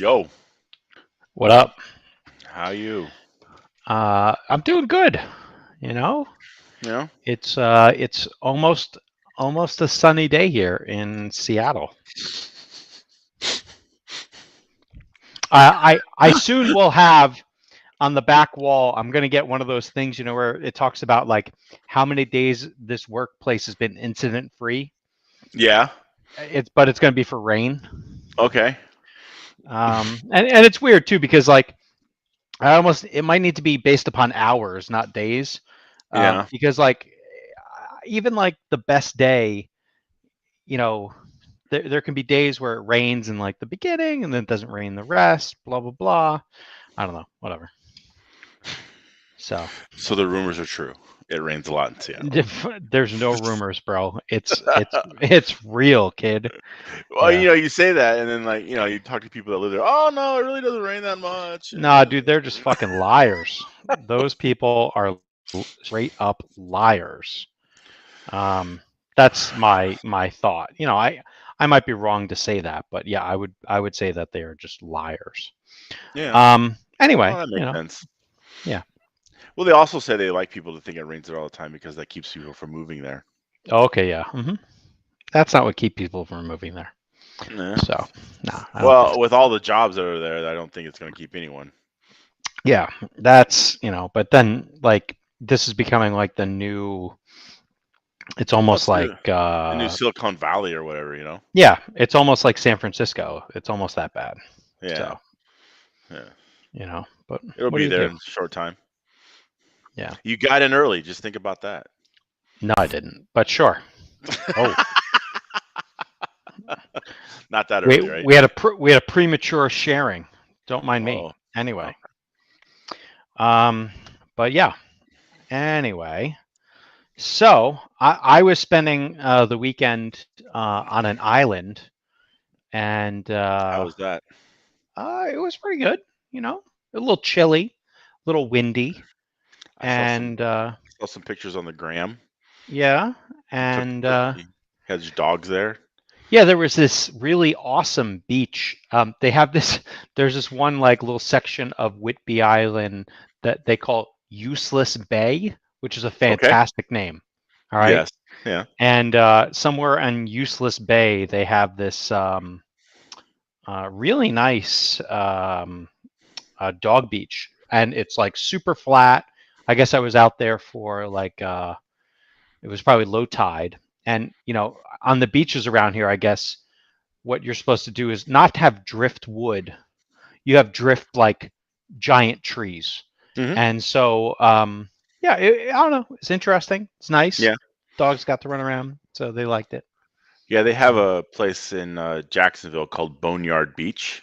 Yo, What up? how you? I'm doing good. You know, You know? it's almost a sunny day here in Seattle. I soon will have on the back wall. I'm gonna get one of those things, where it talks about like how many days this workplace has been incident free. Yeah. But it's gonna be for rain. Okay. And it's weird too because like it might need to be based upon hours, not days. Yeah. Because like even like the best day, you know, there can be days where it rains in like the beginning and then it doesn't rain the rest, blah blah blah. I don't know, whatever. So So the rumors are true. It rains a lot in Seattle. there's no rumors, bro. It's real, kid. Well, Yeah. you say that, and then you talk to people that live there. Oh no, it really doesn't rain that much. Nah, dude, they're just fucking liars. Those people are straight up liars. Um, that's my thought. I might be wrong to say that, but yeah, I would say that they are just liars. Yeah. Anyway, Well, that makes sense. yeah. Well, they also say they like people to think it rains there all the time because that keeps people from moving there. Okay, yeah. That's not what keep people from moving there. Yeah. So, no, I don't think Well, so. with all the jobs that are there, I don't think it's going to keep anyone. Yeah, that's but then like this is becoming like the new. It's Well, almost it's like the new Silicon Valley or whatever. yeah, it's almost like San Francisco. It's almost that bad. Yeah. So, Yeah. but It'll what do be you there do? in a short time. Yeah. You got in early. Just think about that. No, I didn't. But sure. Oh, Not that we early, right? we had a premature sharing. Don't mind me. Oh, Anyway. okay. But yeah. Anyway, so I was spending the weekend on an island, and How was that? it was pretty good. A little chilly, a little windy, I and saw some pictures on the gram. yeah, You took and you had your dogs there. yeah, there was this really awesome beach. They have this. There's this one like little section of Whidbey Island that they call Useless Bay, which is a Okay. fantastic name. All right, Yes. Yeah. and somewhere on Useless Bay, they have this really nice dog beach, and it's like super flat. I guess I was out there for like it was probably low tide, and on the beaches around here, I guess what you're supposed to do is not have drift wood. You have drift like giant trees. Hmm. And so, yeah, I don't know. It's interesting. It's nice. Yeah. Dogs got to run around, so they liked it. Yeah. They have So, a place in Jacksonville called Boneyard Beach,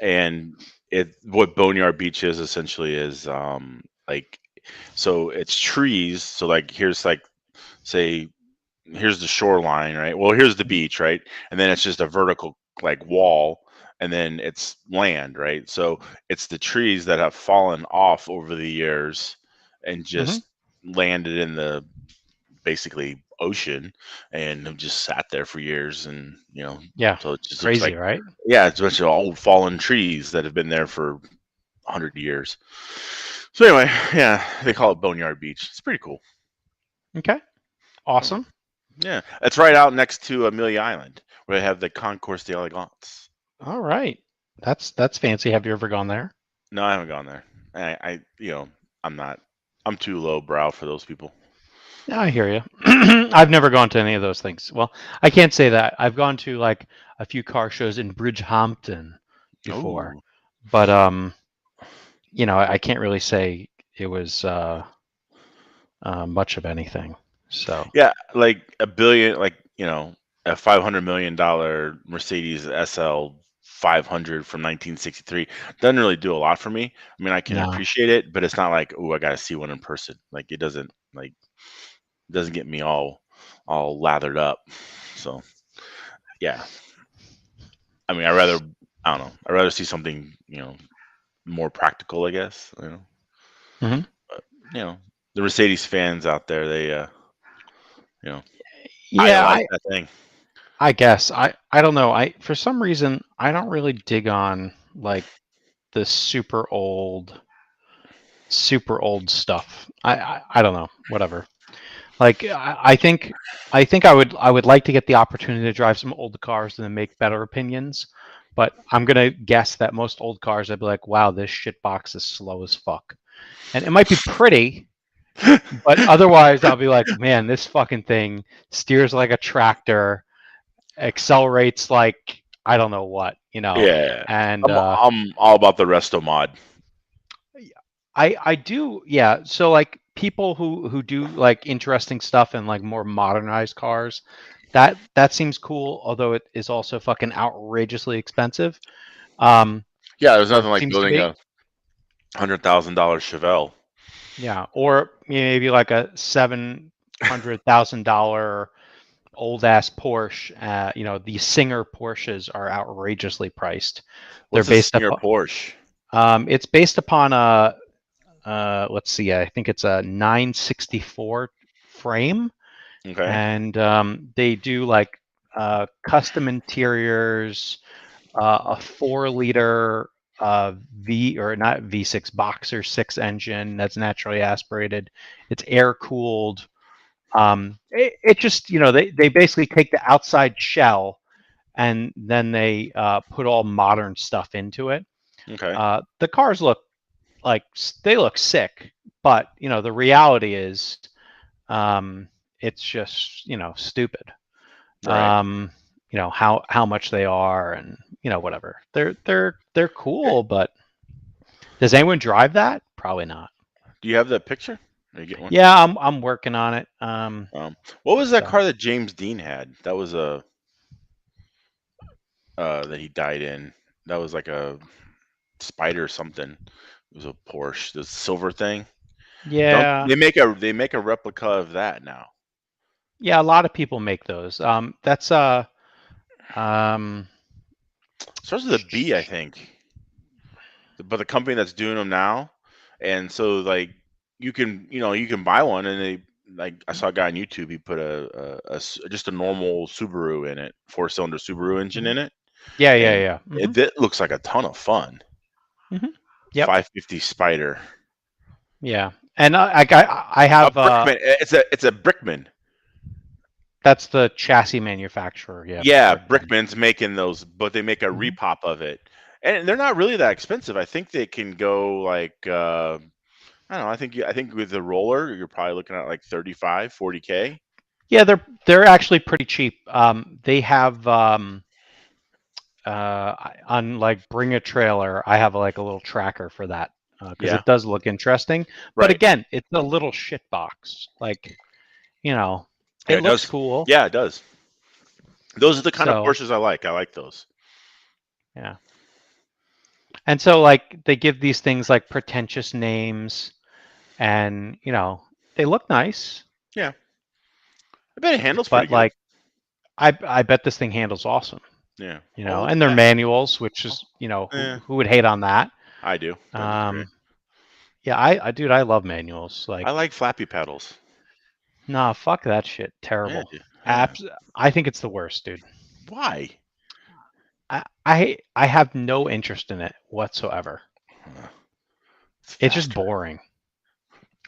and what Boneyard Beach is essentially is like so it's trees. So like here's like say here's the shoreline, right? Well, here's the beach, right? And then it's just a vertical like wall, and then it's land, right? So it's the trees that have fallen off over the years and hmm just landed in the basically ocean and have just sat there for years, and yeah, so it just looks crazy, like, right? yeah, it's a bunch of old fallen trees that have been there for 100 years. So anyway, yeah, they call it Boneyard Beach. It's pretty cool. Okay, Oh, awesome. yeah, it's right out next to Amelia Island, where they have the Concourse d'Elegance. All right, that's fancy. Have you ever gone there? No, I haven't gone there. I'm not. I'm too low brow for those people. Yeah, I hear you. I've never gone to any of those things. Well, I can't say that. I've gone to like a few car shows in Bridgehampton before, Oh, but I can't really say it was much of anything. So yeah, like a billion, like a $500 million Mercedes SL 500 from 1963 doesn't really do a lot for me. I mean, I can no, appreciate it, but it's not like, oh, I gotta see one in person. Like it doesn't get me all lathered up. So yeah, I mean, I don't know. I'd rather see something more practical, I guess. hmm But, the Mercedes fans out there, they you know yeah, idolize I that thing. I guess I don't know. For some reason I don't really dig on like the super old stuff. I don't know. Whatever. Like I think I would like to get the opportunity to drive some old cars and then make better opinions. But I'm gonna guess that most old cars I'd be like, wow, this shit box is slow as fuck. And it might be pretty, but otherwise I'll be like, man, this fucking thing steers like a tractor, accelerates like I don't know what, you know. Yeah, And I'm all about the resto mod. I do, yeah. So like people who do like interesting stuff and like more modernized cars, that seems cool, although it is also fucking outrageously expensive. Yeah, there's Or nothing it like seems to building be. a $100,000 Chevelle. Yeah. Or maybe like a $700,000 old ass Porsche. The Singer Porsches are outrageously priced. They're What's a based Singer upon Porsche? it's based upon a let's see, I think it's a 964 frame, Okay. and they do like custom interiors, a 4 liter V or not V6 Boxer 6 engine that's naturally aspirated. It's air cooled. It just they basically take the outside shell and then they put all modern stuff into it. Okay. The cars look like they look sick, but the reality is, it's just stupid. Right. How much they are, and whatever. They're Eh, cool, but does anyone drive that? Probably not. Do you have that picture? Or you get one? Yeah, I'm working on it. What was that So car that James Dean had? That was a that he died in. That was like a Spyder something. It was a Porsche, the silver thing. Don't yeah, they make a replica of that now? yeah, a lot of people make those. That's um, Starts with a B, I think. But the company that's doing them now, and so like you can buy one, and they like I saw a guy on YouTube. He put just a normal Subaru in it, 4-cylinder Subaru engine in it, yeah, yeah, and yeah. it looks like a ton of fun. Yep, 550 Spyder, yeah. And I a have Brickman. It's a Brickman. that's the chassis manufacturer. Yeah, Yeah, Brickman. Brickman's making those, but they make a Hmm. repop of it, and they're not really that expensive. I think they can go like I don't know. I think with the roller, you're probably looking at like 35, 40K. Yeah, they're actually pretty cheap. They have on like Bring a Trailer. I have like a little tracker for that because Yeah, it does look interesting. But right. again, it's a little shit box. Like Yeah, it it looks does. cool. Yeah, it does. Those are the kind of So Porsches I like. I like those. yeah, and so like they give these things like pretentious names, and they look nice, Yeah, I bet it handles pretty but good. like I bet this thing handles awesome. Yeah. Oh, look And at they're that. manuals, which Oh, is yeah, who would hate on that. I do. They're great. Um, yeah, dude, I love manuals. I Like, like flappy pedals. nah, fuck that shit. Yeah, Terrible. yeah. I think it's the worst, dude. Why? I have no interest in it whatsoever. It's It's just faster. boring.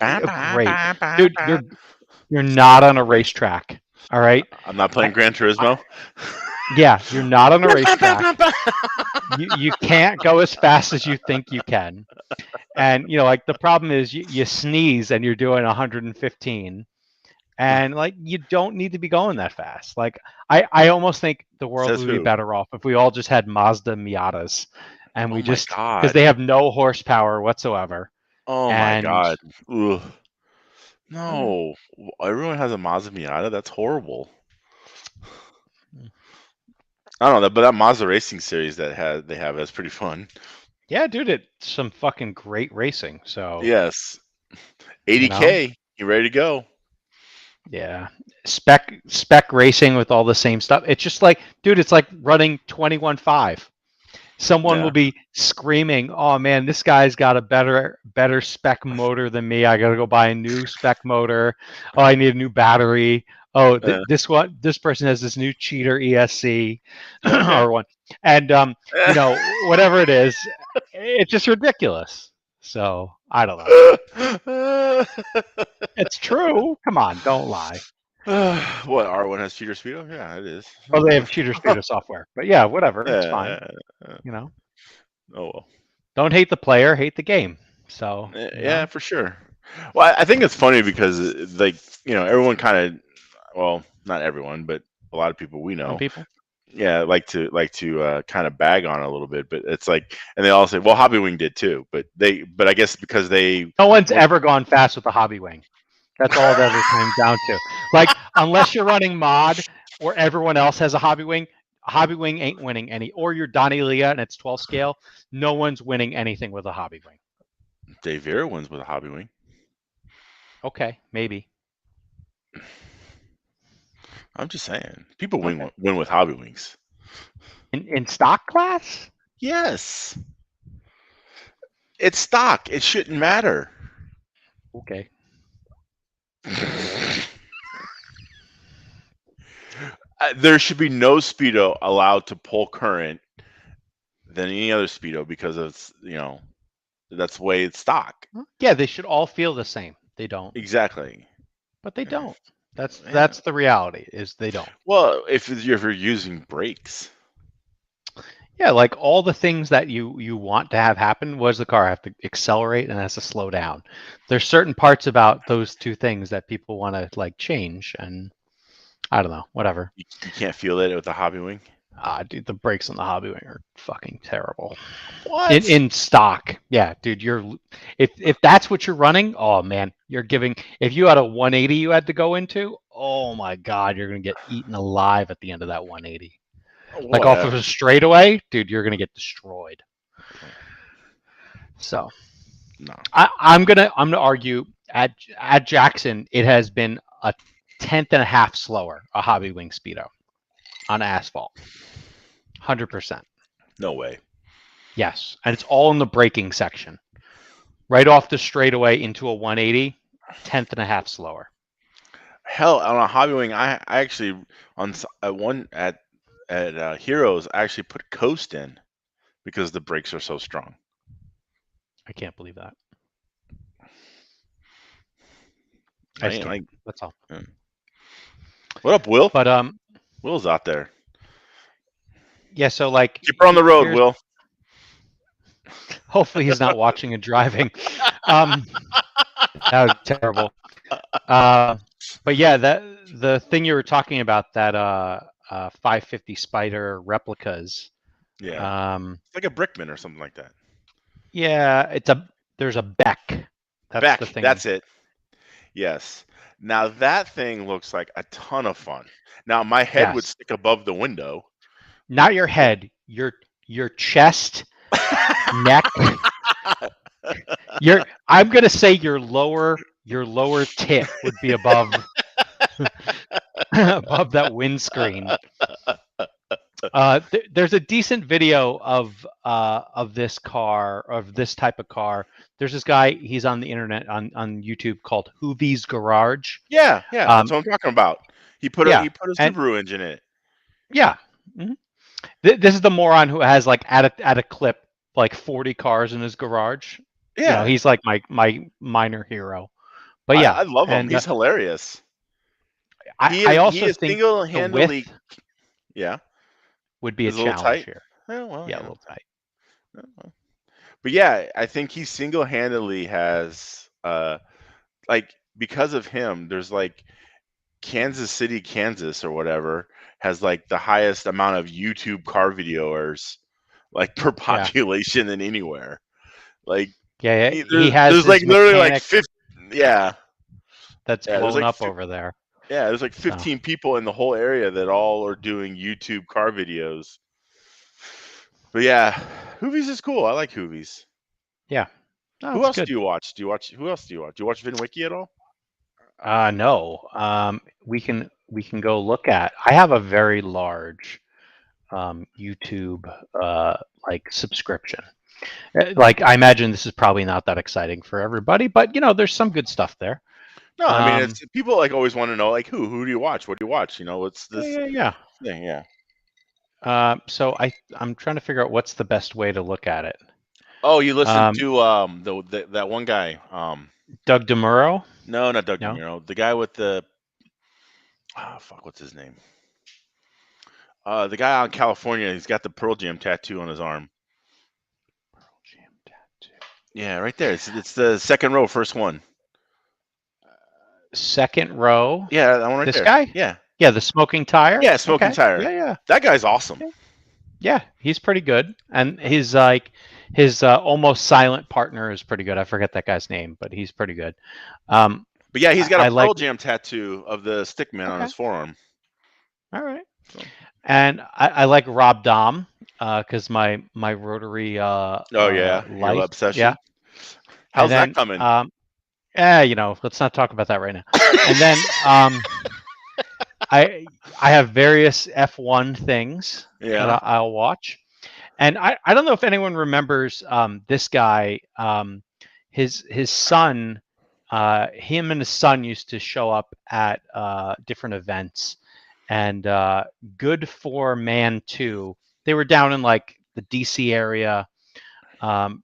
Ba, ba, Great, ba, ba, dude. ba. You're not on a racetrack. All right. I'm not playing I, Gran I Turismo. yeah, you're not on a Ba, ba, ba, racetrack. ba. You can't go as fast as you think you can. And like the problem is you sneeze and you're doing 115, and like you don't need to be going that fast. Like I almost think the world Says would be who? better off if we all just had Mazda Miatas, and Oh we my just because god. they have no horsepower whatsoever. Oh my And god. Ugh. uh, No. Everyone has a Mazda Miata. That's horrible. I don't know, but that Mazda Racing series they have is pretty fun. yeah, dude, it's some fucking great racing. So Yes. you know, 80K. You ready to go? yeah, spec racing with all the same stuff. It's just like, dude, it's like running 21.5. Someone will Yeah. be screaming, "Oh man, this guy's got a better spec motor than me. I got to go buy a new spec motor. Oh, I need a new battery. Oh, this person has this new cheater ESC Okay. or one, and whatever it is, it's just ridiculous. So I don't know. It's true. Come on, don't lie. What, R1 has cheater speedo? Yeah, it is. Well, they have cheater speedo software, but yeah, whatever. It's fine. Oh well. Don't hate the player, hate the game. So Yeah, for sure. Well, I think it's funny because everyone kind of, well, not everyone, but a lot of people we some know, people. yeah, like to kind of bag on it a little bit, but it's like, and they all say, well, Hobbywing did too, but I guess because no one's ever gone fast with a hobby wing. That's all it ever came down to. Like, unless you're running mod or everyone else has a hobby wing ain't winning any. Or you're Donnie Leah and it's 12 scale. No one's winning anything with a hobby wing. Dave Vera wins with a Hobbywing. Okay, maybe. I'm just saying, people win with Hobbywings. In stock class? Yes. It's stock. It shouldn't matter. Okay. There should be no speedo allowed to pull current than any other speedo because it's that's the way it's stock. Yeah, they should all feel the same. They don't. Exactly. But they don't. That's the reality, is they don't. Well, if you're using brakes. Yeah, like all the things that you want to have happen, was the car have to accelerate and has to slow down. There's certain parts about those two things that people want to like change, and I don't know, whatever. You can't feel it with the Hobbywing. Dude, the brakes on the Hobbywing are fucking terrible. What? In stock, yeah, dude. If that's what you're running, oh man, you're giving. If you had a 180 you had to go into, oh my god, you're gonna get eaten alive at the end of that 180. Like off of a straightaway, dude, you're gonna get destroyed. So, no, I'm gonna argue at Jackson, it has been a 10th and a half slower a hobby wing speedo on asphalt. 100%. No way. Yes, and it's all in the braking section. Right off the straightaway into a 180, 10th and a half slower. Hell, on a Hobbywing, I actually at Heroes, I actually put coast in because the brakes are so strong. I can't believe that. That's all. Yeah. What up, Will? But Will's out there. Yeah, so like keep her on the road, Will. Hopefully he's not watching and driving. That was terrible. But yeah, the thing you were talking about, that 550 Spyder replicas. Yeah. It's like a Brickman or something like that. Yeah, there's a Beck. Beck, the thing. That's it. Yes. Now that thing looks like a ton of fun. Now my head would stick above the window. Not your head, your chest, neck. I'm gonna say your lower tip would be above above that windscreen. There's a decent video of this car, of this type of car. There's this guy, he's on the internet on YouTube, called Hoovie's Garage. Yeah, that's what I'm talking about. He put a Subaru engine in it. Yeah. Mm-hmm. This is the moron who has like at a clip like 40 cars in his garage. Yeah, he's like my minor hero. But yeah, I love him. He's hilarious. I also think single-handedly, would be a challenge here. Well, a little tight. But yeah, I think he single-handedly has like, because of him, there's like Kansas City, Kansas or whatever has like the highest amount of YouTube car videoers like per population than anywhere. Like he has there's like literally like 50 that's blown up over there. Yeah, there's like 15 people in the whole area that all are doing YouTube car videos. But yeah, Hoovies is cool. I like Hoovies. Yeah. Who else do you watch? Who else do you watch? Do you watch VinWiki at all? No. We can go look at. I have a very large YouTube like subscription. Like, I imagine this is probably not that exciting for everybody, but there's some good stuff there. No, I mean it's people like always want to know like who do you watch? What do you watch? What's this Yeah. thing? Yeah. So I'm trying to figure out what's the best way to look at it. Oh, you listen to that one guy. Doug DeMuro? No, not Doug No. DeMuro. The guy with the fuck, what's his name? The guy out in California. He's got the Pearl Jam tattoo on his arm. Pearl Jam tattoo. Yeah, right there. It's the second row, first one. Second row. Yeah, that one right this there. Guy. Yeah. Yeah, the smoking tire. Yeah, smoking tire. Yeah. That guy's awesome. Yeah, he's pretty good, and his almost silent partner is pretty good. I forget that guy's name, but he's pretty good. But yeah, he's got a Pearl like, Jam tattoo of the Stickman on his forearm. All right. So. And I like Rob Dahm because my rotary life. Your obsession. Yeah. How's that coming? Let's not talk about that right now. And then I have various F1 things that I'll watch. And I don't know if anyone remembers this guy. His son, him and his son used to show up at different events. And Good for Man 2. They were down in like the DC area.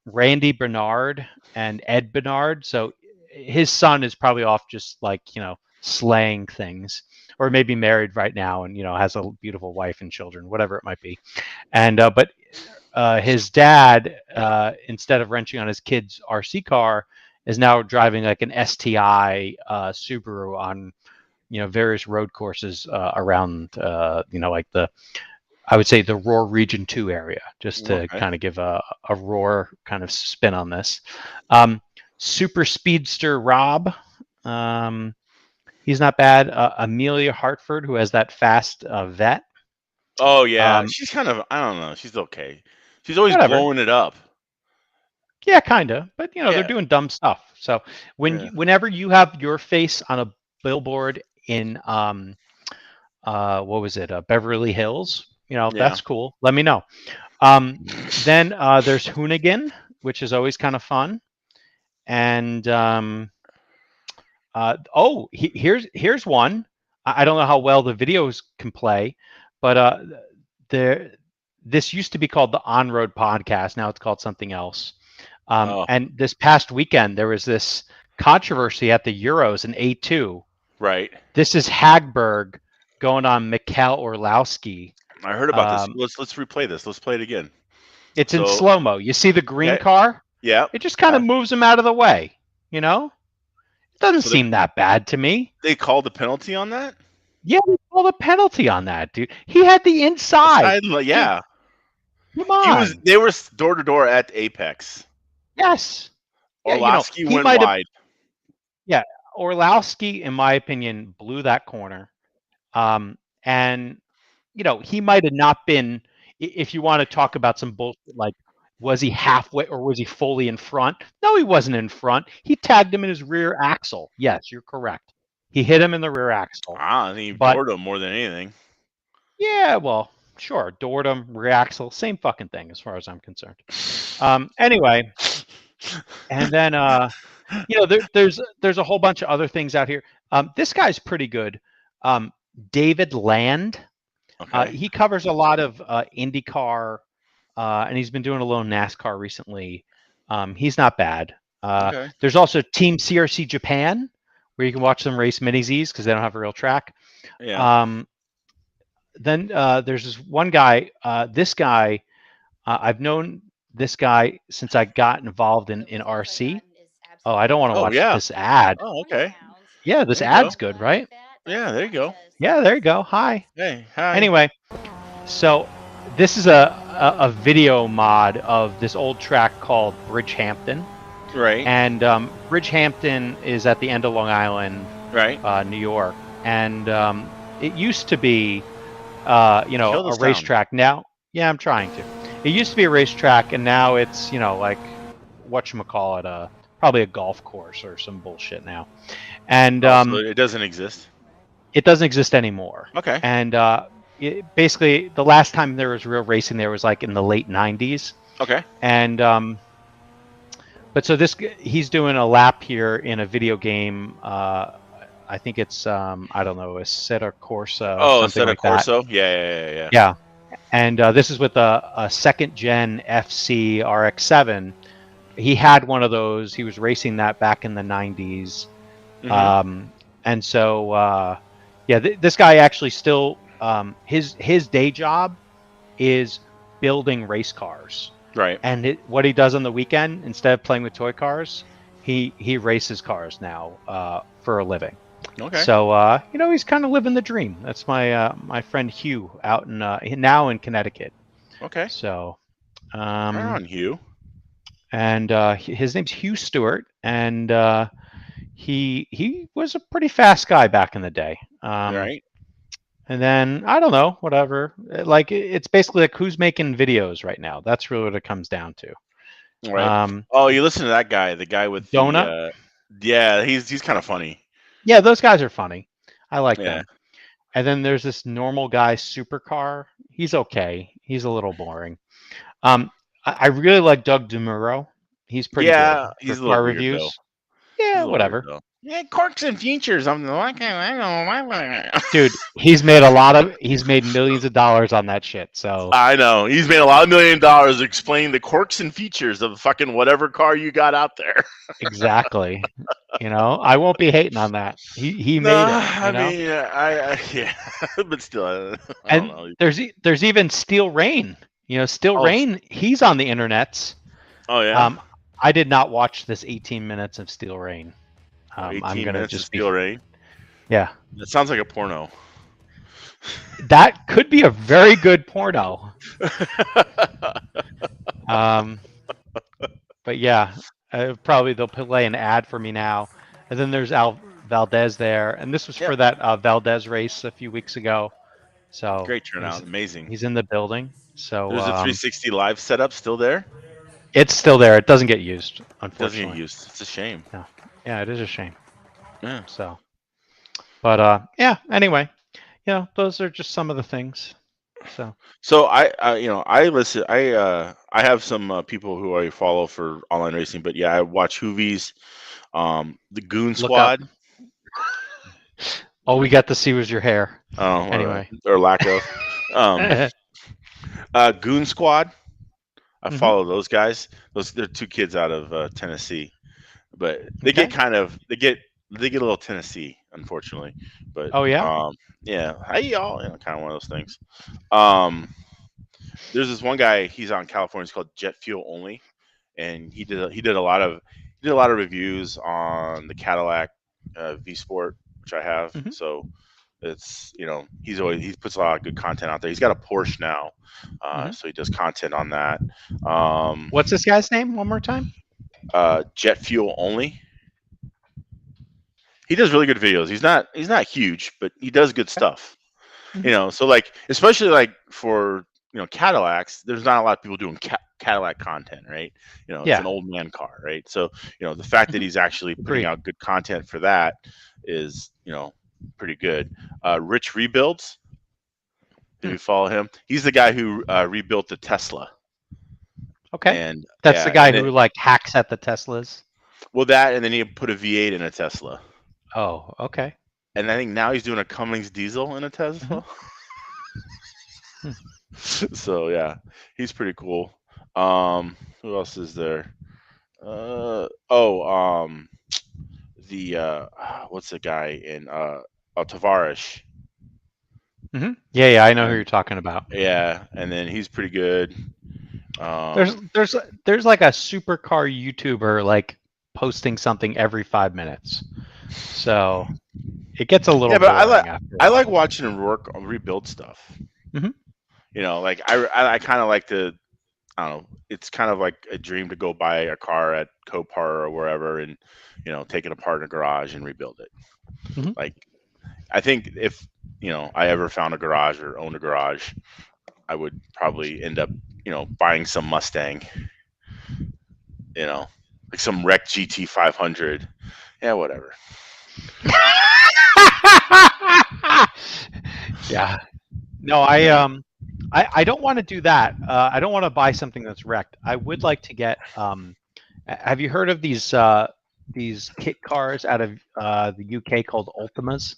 Randy Bernard and Ed Bernard. So his son is probably off just like, slaying things, or maybe married right now and, has a beautiful wife and children, whatever it might be. And but his dad, instead of wrenching on his kid's RC car, is now driving like an STI Subaru on various road courses around like I would say the Roar Region 2 area, just to kind of give a Roar kind of spin on this. Super Speedster Rob, he's not bad. Amelia Hartford, who has that fast vet. Oh yeah, she's kind of, I don't know, she's okay. She's always blowing it up. Yeah, kind of, but they're doing dumb stuff. So whenever you have your face on a billboard in what was it, Beverly Hills, that's cool, let me know. Then there's Hoonigan, which is always kind of fun. And here's one. I don't know how well the videos can play, but this used to be called the On Road Podcast. Now it's called something else. And this past weekend there was this controversy at the Euros in A2. Right. This is Hagberg going on Michal Orlowski. I heard about this. Let's replay this. Let's play it again. It's in slow-mo. You see the green car? Yeah. It just kind of moves him out of the way, It doesn't seem that bad to me. They called the penalty on that? Yeah, they called a penalty on that, dude. He had the inside. Yeah. Dude, come on. They were door to door at Apex. Yes. Orlowski went wide. Yeah, Orlowski, in my opinion, blew that corner. And he might have not been, if you want to talk about some bullshit, like, was he halfway or was he fully in front? No, he wasn't in front. He tagged him in his rear axle. Yes, you're correct. He hit him in the rear axle. I think he doored him more than anything. Yeah, well, sure. Doored him, rear axle, same fucking thing as far as I'm concerned. Anyway, and then there's a whole bunch of other things out here. This guy's pretty good. David Land. Okay. He covers a lot of IndyCar, and he's been doing a little NASCAR recently. He's not bad. There's also Team CRC Japan, where you can watch them race mini-Zs because they don't have a real track. Yeah. Then there's this one guy. This guy, I've known this guy since I got involved in RC. Oh, I don't want to watch this ad. Oh, okay. Yeah, this ad's good, right? Yeah, there you go. Yeah, there you go. Hi. Hey, hi. Anyway, so this is a video mod of this old track called Bridgehampton. Right. And Bridgehampton is at the end of Long Island, right, New York. And it used to be, a racetrack. Now, yeah, I'm trying to. It used to be a racetrack, and now it's, like, whatchamacallit, probably a golf course or some bullshit now. And so it doesn't exist. It doesn't exist anymore. Okay. And basically, the last time there was real racing there was like in the late 90s. Okay. And but so he's doing a lap here in a video game I think it's I don't know, Assetto Corsa, Oh, something instead of like that. Corso? Yeah. Yeah, and this is with a second gen FC RX-7. He had one of those. He was racing that back in the 90s. And so yeah, this guy actually still his day job is building race cars. Right. And what he does on the weekend, instead of playing with toy cars, he races cars now for a living. Okay. So he's kind of living the dream. That's my friend Hugh out in now in Connecticut. Okay. So Right on, Hugh. and his name's Hugh Stewart, and he was a pretty fast guy back in the day. Right. And then I don't know, whatever. Like it's basically like who's making videos right now. That's really what it comes down to. Right. Oh, you listen to that guy, the guy with Donut. Yeah, he's kind of funny. Yeah, those guys are funny. I like Yeah. them. And then there's this normal guy, Supercar. He's okay. He's a little boring. I really like Doug DeMuro. He's pretty Yeah, good he's for a little car weird reviews. though. Yeah, whatever. Weird, yeah, Corks and Features. I'm like, Dude, he's made millions of dollars on that shit. So I know he's made a lot of $1 million explaining the quirks and features of fucking whatever car you got out there. exactly. I won't be hating on that. He made it. I mean, yeah, but still, I don't know. There's even Steel Rain. Steel Rain. He's on the internets. Oh yeah. I did not watch this 18 minutes of Steel Rain. 18 I'm gonna minutes just of Steel Rain. Yeah. That sounds like a porno. That could be a very good porno. But yeah, probably they'll play an ad for me now. And then there's Al Valdez there, and this was for that Valdez race a few weeks ago. So great turnout, amazing. He's in the building. So there's a 360 live setup still there. It's still there. It doesn't get used, unfortunately. Doesn't get used. It's a shame. Yeah, it is a shame. Yeah. So, but yeah. Anyway, those are just some of the things. So I listen. I have some people who I follow for online racing, but yeah, I watch Hoovies, the Goon Squad. All we got to see was your hair. Oh, anyway, or lack of. Goon Squad. I follow those guys. They're two kids out of Tennessee, but they get they get a little Tennessee, unfortunately. But yeah, hey y'all, kind of one of those things. There's this one guy. He's out in California. It's called Jet Fuel Only, and he did a lot of reviews on the Cadillac V Sport, which I have. So it's he puts a lot of good content out there. He's got a Porsche now, so he does content on that. What's this guy's name? One more time. Jet Fuel Only. He does really good videos. He's not huge, but he does good stuff. So like especially like for Cadillacs, there's not a lot of people doing Cadillac content, right? It's an old man car, right? So the fact that he's actually putting out good content for that is pretty good. Rich Rebuilds. Did you follow him? He's the guy who rebuilt the Tesla. Okay. And that's the guy who like hacks at the Teslas. Well, that, and then he put a V8 in a Tesla. Oh, okay. And I think now he's doing a Cummins diesel in a Tesla. So yeah, he's pretty cool. Who else is there? What's the guy in Tavares? Yeah, I know who you're talking about. Yeah, and then he's pretty good. There's like a supercar YouTuber like posting something every 5 minutes, so it gets a little. Yeah, but I like watching him rebuild stuff. Like I kind of like to. I don't know. It's kind of like a dream to go buy a car at Copar or wherever, and take it apart in a garage and rebuild it. Like, I think if I ever found a garage or owned a garage, I would probably end up buying some Mustang. Like some wrecked GT 500. Yeah, whatever. Yeah. No, I don't want to do that. I don't want to buy something that's wrecked. I would like to get. Have you heard of these these kit cars out of the UK called Ultimas.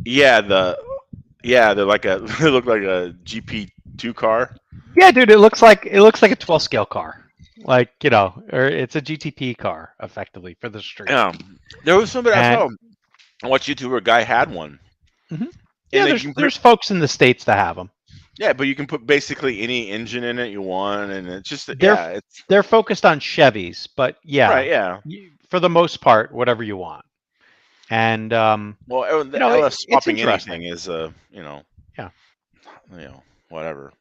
Yeah, they're like a they look like a GP2 car. Yeah, dude, it looks like a 12 scale car, like or it's a GTP car effectively for the street. There was somebody I And saw I watched YouTube where a guy had one. mhm. And Yeah, they can put there's folks in the States that have them. yeah, but you can put basically any engine in it you want, and it's just They're it's they're focused on Chevys, but yeah, right, yeah. for the most part, whatever you want. And Well, the LS it's swapping interesting. anything is Yeah. whatever.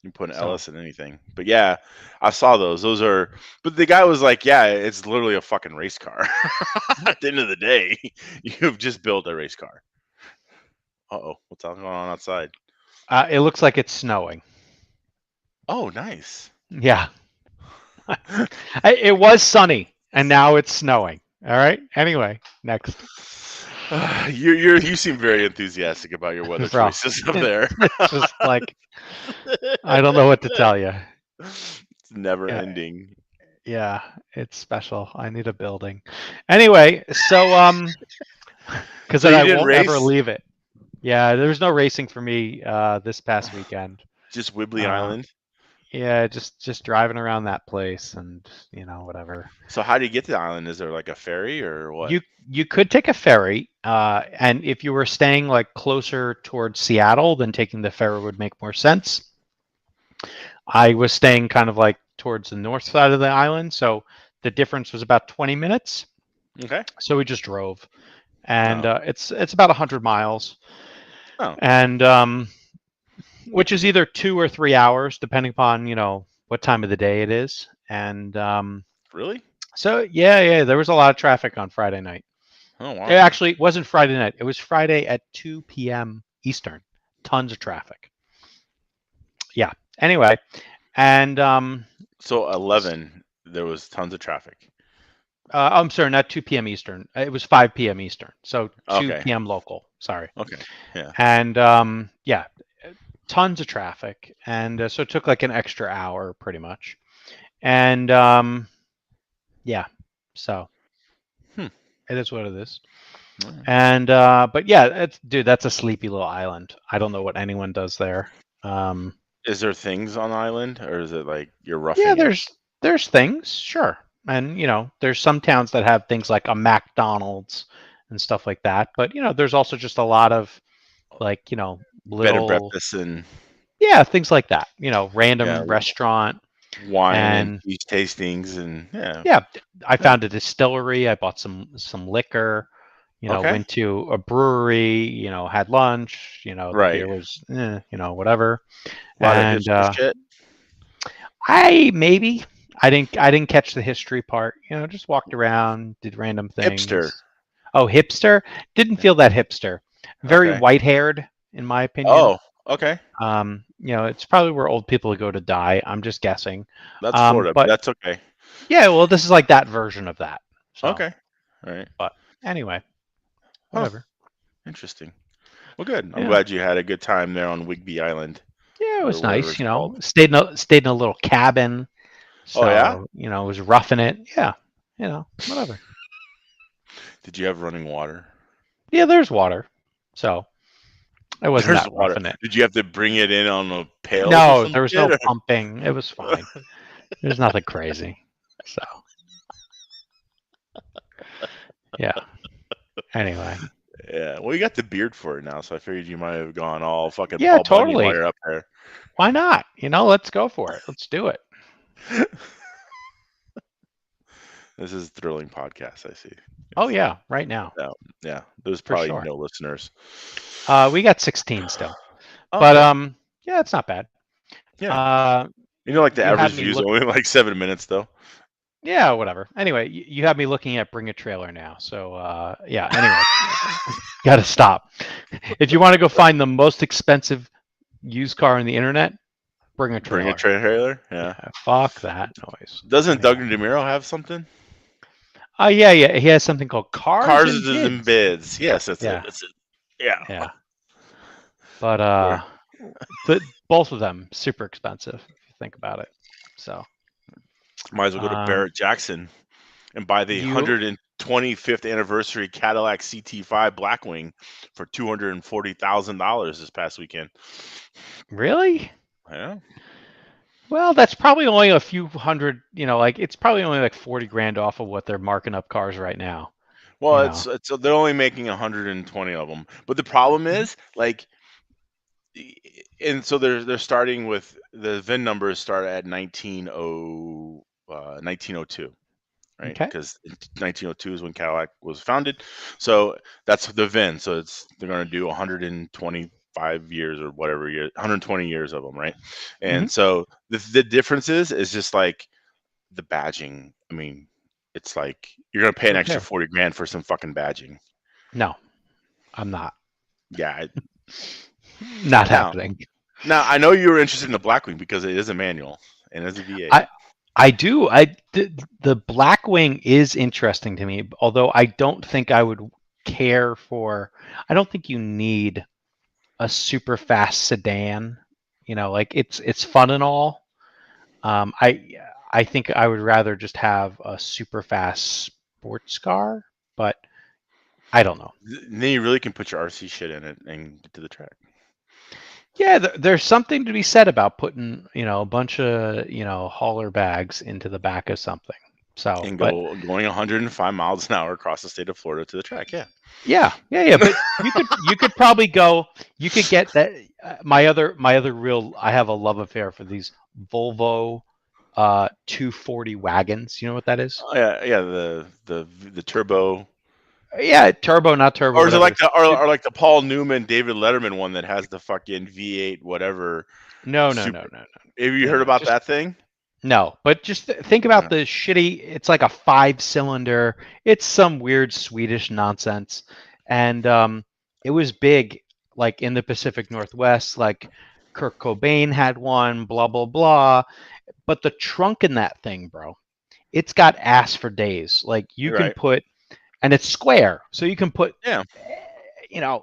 You can put an So LS in anything. But yeah, I saw those. Those are but the guy was like, yeah, it's literally a fucking race car. At the end of the day, you've just built a race car. Uh-oh, what's going on outside? it looks like it's snowing. Oh, nice. Yeah. It was sunny and now it's snowing. All right. Anyway, next. You seem very enthusiastic about your weather Bro, choices up there. it's just like I don't know what to tell you. It's never Yeah, ending. yeah, it's special. I need a building. Anyway, so because So then you I didn't won't ever race? leave it. Yeah, there's no racing for me this past weekend. Just Whidbey Uh, Island. yeah, just driving around that place and whatever. So how do you get to the island? Is there like a ferry or what? You could take a ferry, and if you were staying like closer towards Seattle, then taking the ferry would make more sense. I was staying kind of like towards the north side of the island, so the difference was about 20 minutes. Okay. So we just drove, and Oh. it's about 100 miles, Oh. and which is either 2 or 3 hours, depending upon what time of the day it is. And Really? so yeah, there was a lot of traffic on Friday night. Oh It wow. actually wasn't Friday night. It was Friday at 2 p.m. Eastern. Tons of traffic. Yeah. Anyway, and So 11, there was tons of traffic. I'm sorry, not 2 p.m. Eastern. It was 5 p.m. Eastern. So 2 Okay. p.m. local. Sorry. Okay. Yeah. And yeah, tons of traffic, and so it took like an extra hour, pretty much. And yeah, so Hmm. it is what it is. All right. And but yeah, dude, that's a sleepy little island. I don't know what anyone does there. Is there things on the island, or is it like you're Yeah, roughing it? there's things, sure, and there's some towns that have things like a McDonald's and stuff like that. But there's also just a lot of like Bed and little breakfast and things like that. yeah, Random restaurant. wine and And beach tastings and yeah. yeah, I Yeah. found a distillery. I bought some liquor. Okay. Went to a brewery. Had lunch. The Right. beer was, whatever. A lot of And hipster shit. I didn't catch the history part. Just walked around, did random Hipster. things. Oh, hipster? Didn't feel that hipster. Very Okay. white haired, in my opinion. Oh, okay. It's probably where old people go to die. I'm just guessing. That's Florida, but But that's okay. yeah, well, this is like that version of that. So, Okay. All right. but anyway, Huh. whatever. Interesting. Well, good. I'm Yeah, glad you had a good time there on Whidbey Island yeah, it or was whatever nice. it's called. Stayed in a little cabin. Oh yeah? So was roughing it. Yeah, whatever. Did you have running water? Yeah, there's water. So it wasn't There's that water. roughing it. Did you have to bring it in on the pails or No, some there was shit? no Or? pumping. It was fine. There's nothing crazy. So yeah. Anyway. Yeah. Well, you got the beard for it now, so I figured you might have gone all fucking Yeah, Paul Bunyan while totally. you're up there. Why not? Let's go for it. Let's do it. This is a thrilling podcast, I see. Oh yeah, right now. Yeah. There's For probably sure. no listeners. We got 16 still. Oh, But okay. yeah, it's not bad. Yeah. Like the You had average me view is look. only like 7 minutes, though. Yeah, whatever. Anyway, you have me looking at Bring a Trailer now. So yeah. Anyway, got to stop. If you want to go find the most expensive used car on the internet, Bring a Bring a Trailer. trailer. Yeah. Fuck that noise. Doesn't Doug Anyway. DeMiro have something? Yeah. He has something called Cars Cars and and Bids. bids. Yes, that's Yeah. it. That's it. Yeah. Yeah. But Where- both of them super expensive if you think about it. So Might as well go to Barrett Jackson and buy the you 100 25th anniversary Cadillac CT5 Blackwing for $240,000 this past weekend. Really? Yeah. Well, that's probably only a few hundred. Like it's probably only like 40 grand off of what they're marking up cars right now. Well, it's they're only making 120 of them, but the problem is like, and so they're starting with the VIN numbers start at 1902, right? Okay. Because 1902 is when Cadillac was founded, so that's the VIN. So they're going to do 125 years or whatever year, 120 years of them, right? And so the difference is just like the badging. I mean, it's like you're going to pay an extra 40 grand for some fucking badging. No, I'm not. Yeah. Not happening. Now I know you were interested in the Blackwing because it is a manual and it's a V8. I do. The Blackwing is interesting to me, although I don't think I would care for. I don't think you need a super fast sedan. Like it's fun and all. I think I would rather just have a super fast sports car, but I don't know. Then you really can put your RC shit in it and get to the track. Yeah, there's something to be said about putting, a bunch of, hauler bags into the back of something. So and going 105 miles an hour across the state of Florida to the track. Yeah. But you could probably go. You could get that. My other real. I have a love affair for these Volvo 240 wagons. You know what that is? Oh, yeah. The turbo. Yeah, turbo, not turbo. Or is it like the Paul Newman, David Letterman one that has the fucking V8 whatever? No. Have you heard about that thing? No, but just think about the shitty. It's like a 5-cylinder. It's some weird Swedish nonsense, and it was big, like in the Pacific Northwest. Like Kurt Cobain had one. Blah blah blah. But the trunk in that thing, bro, it's got ass for days. Like you can put. And it's square, so you can put,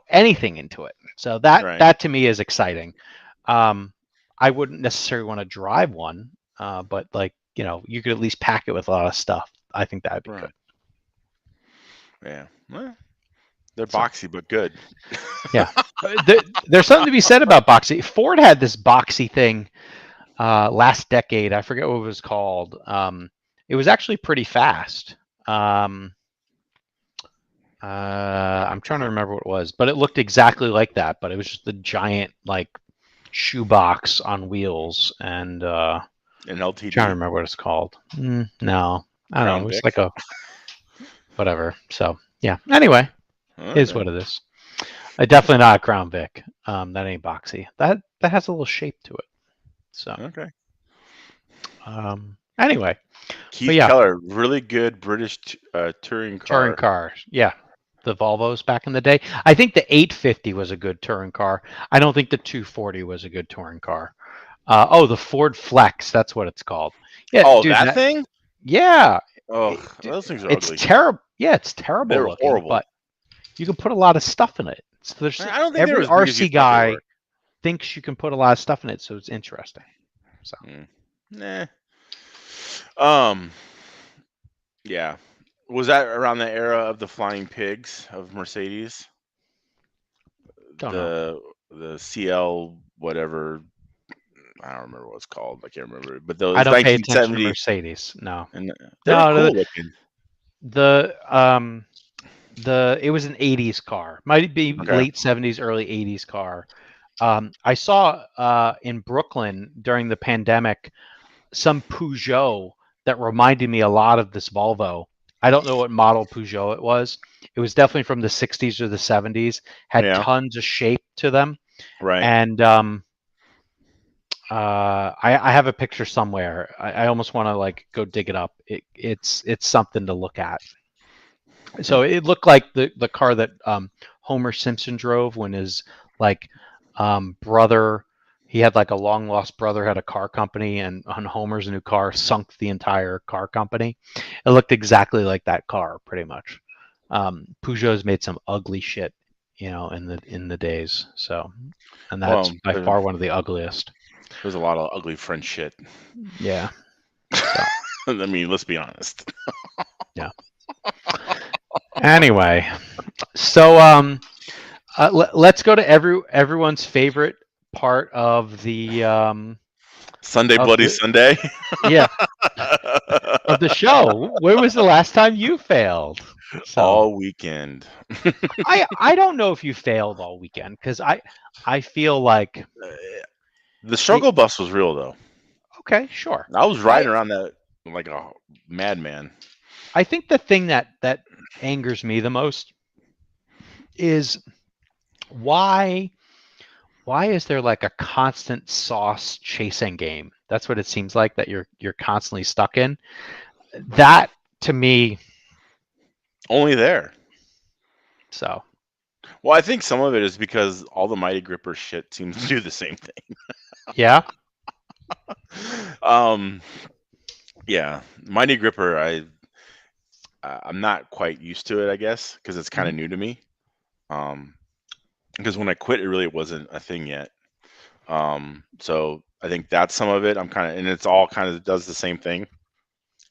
anything into it. So that to me is exciting. I wouldn't necessarily want to drive one, but like you could at least pack it with a lot of stuff. I think that would be good. Yeah, well, they're boxy but good. Yeah, there's something to be said about boxy. Ford had this boxy thing last decade. I forget what it was called. It was actually pretty fast. I'm trying to remember what it was, but it looked exactly like that. But it was just the giant like shoebox on wheels, and an LTD. I'm trying to remember what it's called. No, I don't know. It was like a whatever. So yeah. Anyway, is what it is. Definitely not a Crown Vic. That ain't boxy. That has a little shape to it. So okay. Anyway, Keith Keller, really good British touring car. Touring car, yeah. The Volvos back in the day. I think the 850 was a good touring car. I don't think the 240 was a good touring car. The Ford Flex, that's what it's called. Yeah. Oh, dude, that thing? Yeah. Oh, those things are it's ugly. terrible. Yeah, it's terrible. They're looking, horrible. But you can put a lot of stuff in it. So I don't think every RC guy thinks you can put a lot of stuff in it, so it's interesting. So. Nah. Yeah. Was that around the era of the flying pigs of Mercedes? Don't know. The CL whatever, I don't remember what it's called. I can't remember. But those I don't 1970s pay attention to Mercedes. No. And they're cool looking. It was an 80s car. Might be late 70s, early 80s car. I saw in Brooklyn during the pandemic some Peugeot that reminded me a lot of this Volvo. I don't know what model Peugeot it was. It was definitely from the 60s or the 70s. Had tons of shape to them. Right. And I have a picture somewhere. I almost want to like go dig it up. It's something to look at. So it looked like the car that Homer Simpson drove when his like brother. He had like a long lost brother had a car company, and on Homer's new car sunk the entire car company. It looked exactly like that car, pretty much. Peugeot's made some ugly shit, in the days. So, and that's by far one of the ugliest. There's a lot of ugly French shit. Yeah. So. I mean, let's be honest. Yeah. Anyway, so let's go to everyone's favorite part of the Sunday, Bloody Sunday. yeah, of the show. When was the last time you failed? So All weekend. I don't know if you failed all weekend, because I feel like The struggle bus was real though. okay, sure. I was riding around that like a madman. I think the thing that angers me the most is why is there like a constant sauce chasing game? That's what it seems like, that you're constantly stuck in. That to me, Only there. so Well, I think some of it is because all the Mighty Gripper shit seems to do the same thing. yeah. Yeah, Mighty Gripper. I'm not quite used to it, I guess, because it's kind of new to me. Because when I quit, it really wasn't a thing yet. So I think that's some of it. I'm kind of, and it's all kind of does the same thing.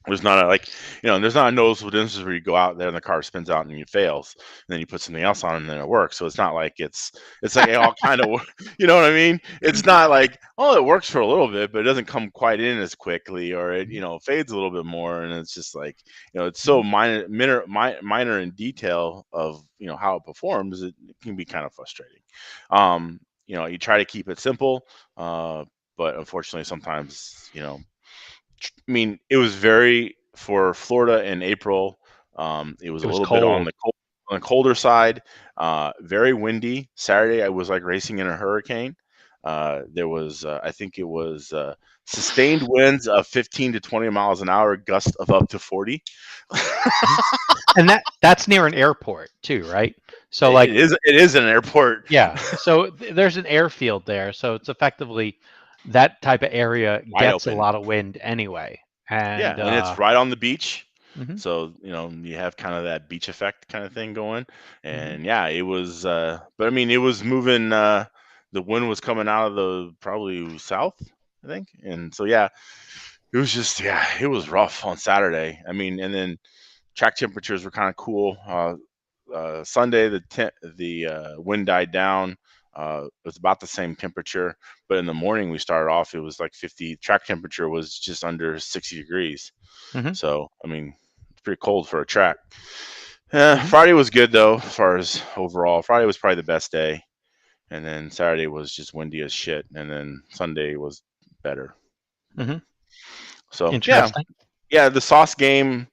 There's not a there's not a noticeable difference where you go out there and the car spins out and you fails, and then you put something else on and then it works. So it's not like it's like it all kind of, you know what I mean? It's not like, oh, it works for a little bit, but it doesn't come quite in as quickly, or it fades a little bit more, and it's just like it's so minor in detail of how it performs. It can be kind of frustrating. You try to keep it simple, but unfortunately sometimes I mean, it was very for Florida in April. It was a little bit on the colder side. Very windy. Saturday, I was like racing in a hurricane. There was, I think it was sustained winds of 15 to 20 miles an hour, gust of up to 40. And that's near an airport too, right? So like it is an airport. Yeah. So there's an airfield there, so it's effectively that type of area gets a lot of wind anyway. And and it's right on the beach. Mhm. So, you have kind of that beach effect kind of thing going. And yeah, it was, but I mean, it was moving, the wind was coming out of the probably south, I think. And so, yeah, it was just, it was rough on Saturday. I mean, and then track temperatures were kind of cool. Sunday, the wind died down. It was about the same temperature, but in the morning we started off, it was like 50. Track temperature was just under 60 degrees. So, I mean, it's pretty cold for a track. Friday was good though, as far as overall. Friday was probably the best day, and then Saturday was just windy as shit, and then Sunday was better. So Interesting. yeah, the sauce game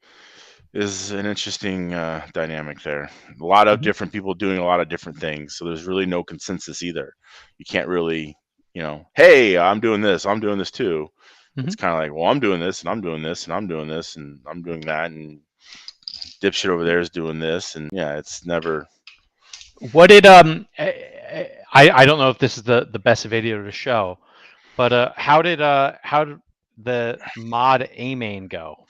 is an interesting dynamic there. A lot of different people doing a lot of different things, so there's really no consensus either. You can't really, hey, I'm doing this too. It's kind of like, well, I'm doing this and I'm doing this and I'm doing this and I'm doing that, and dipshit over there is doing this, and yeah, it's never. What did I don't know if this is the best video to show, but how did the mod A main go?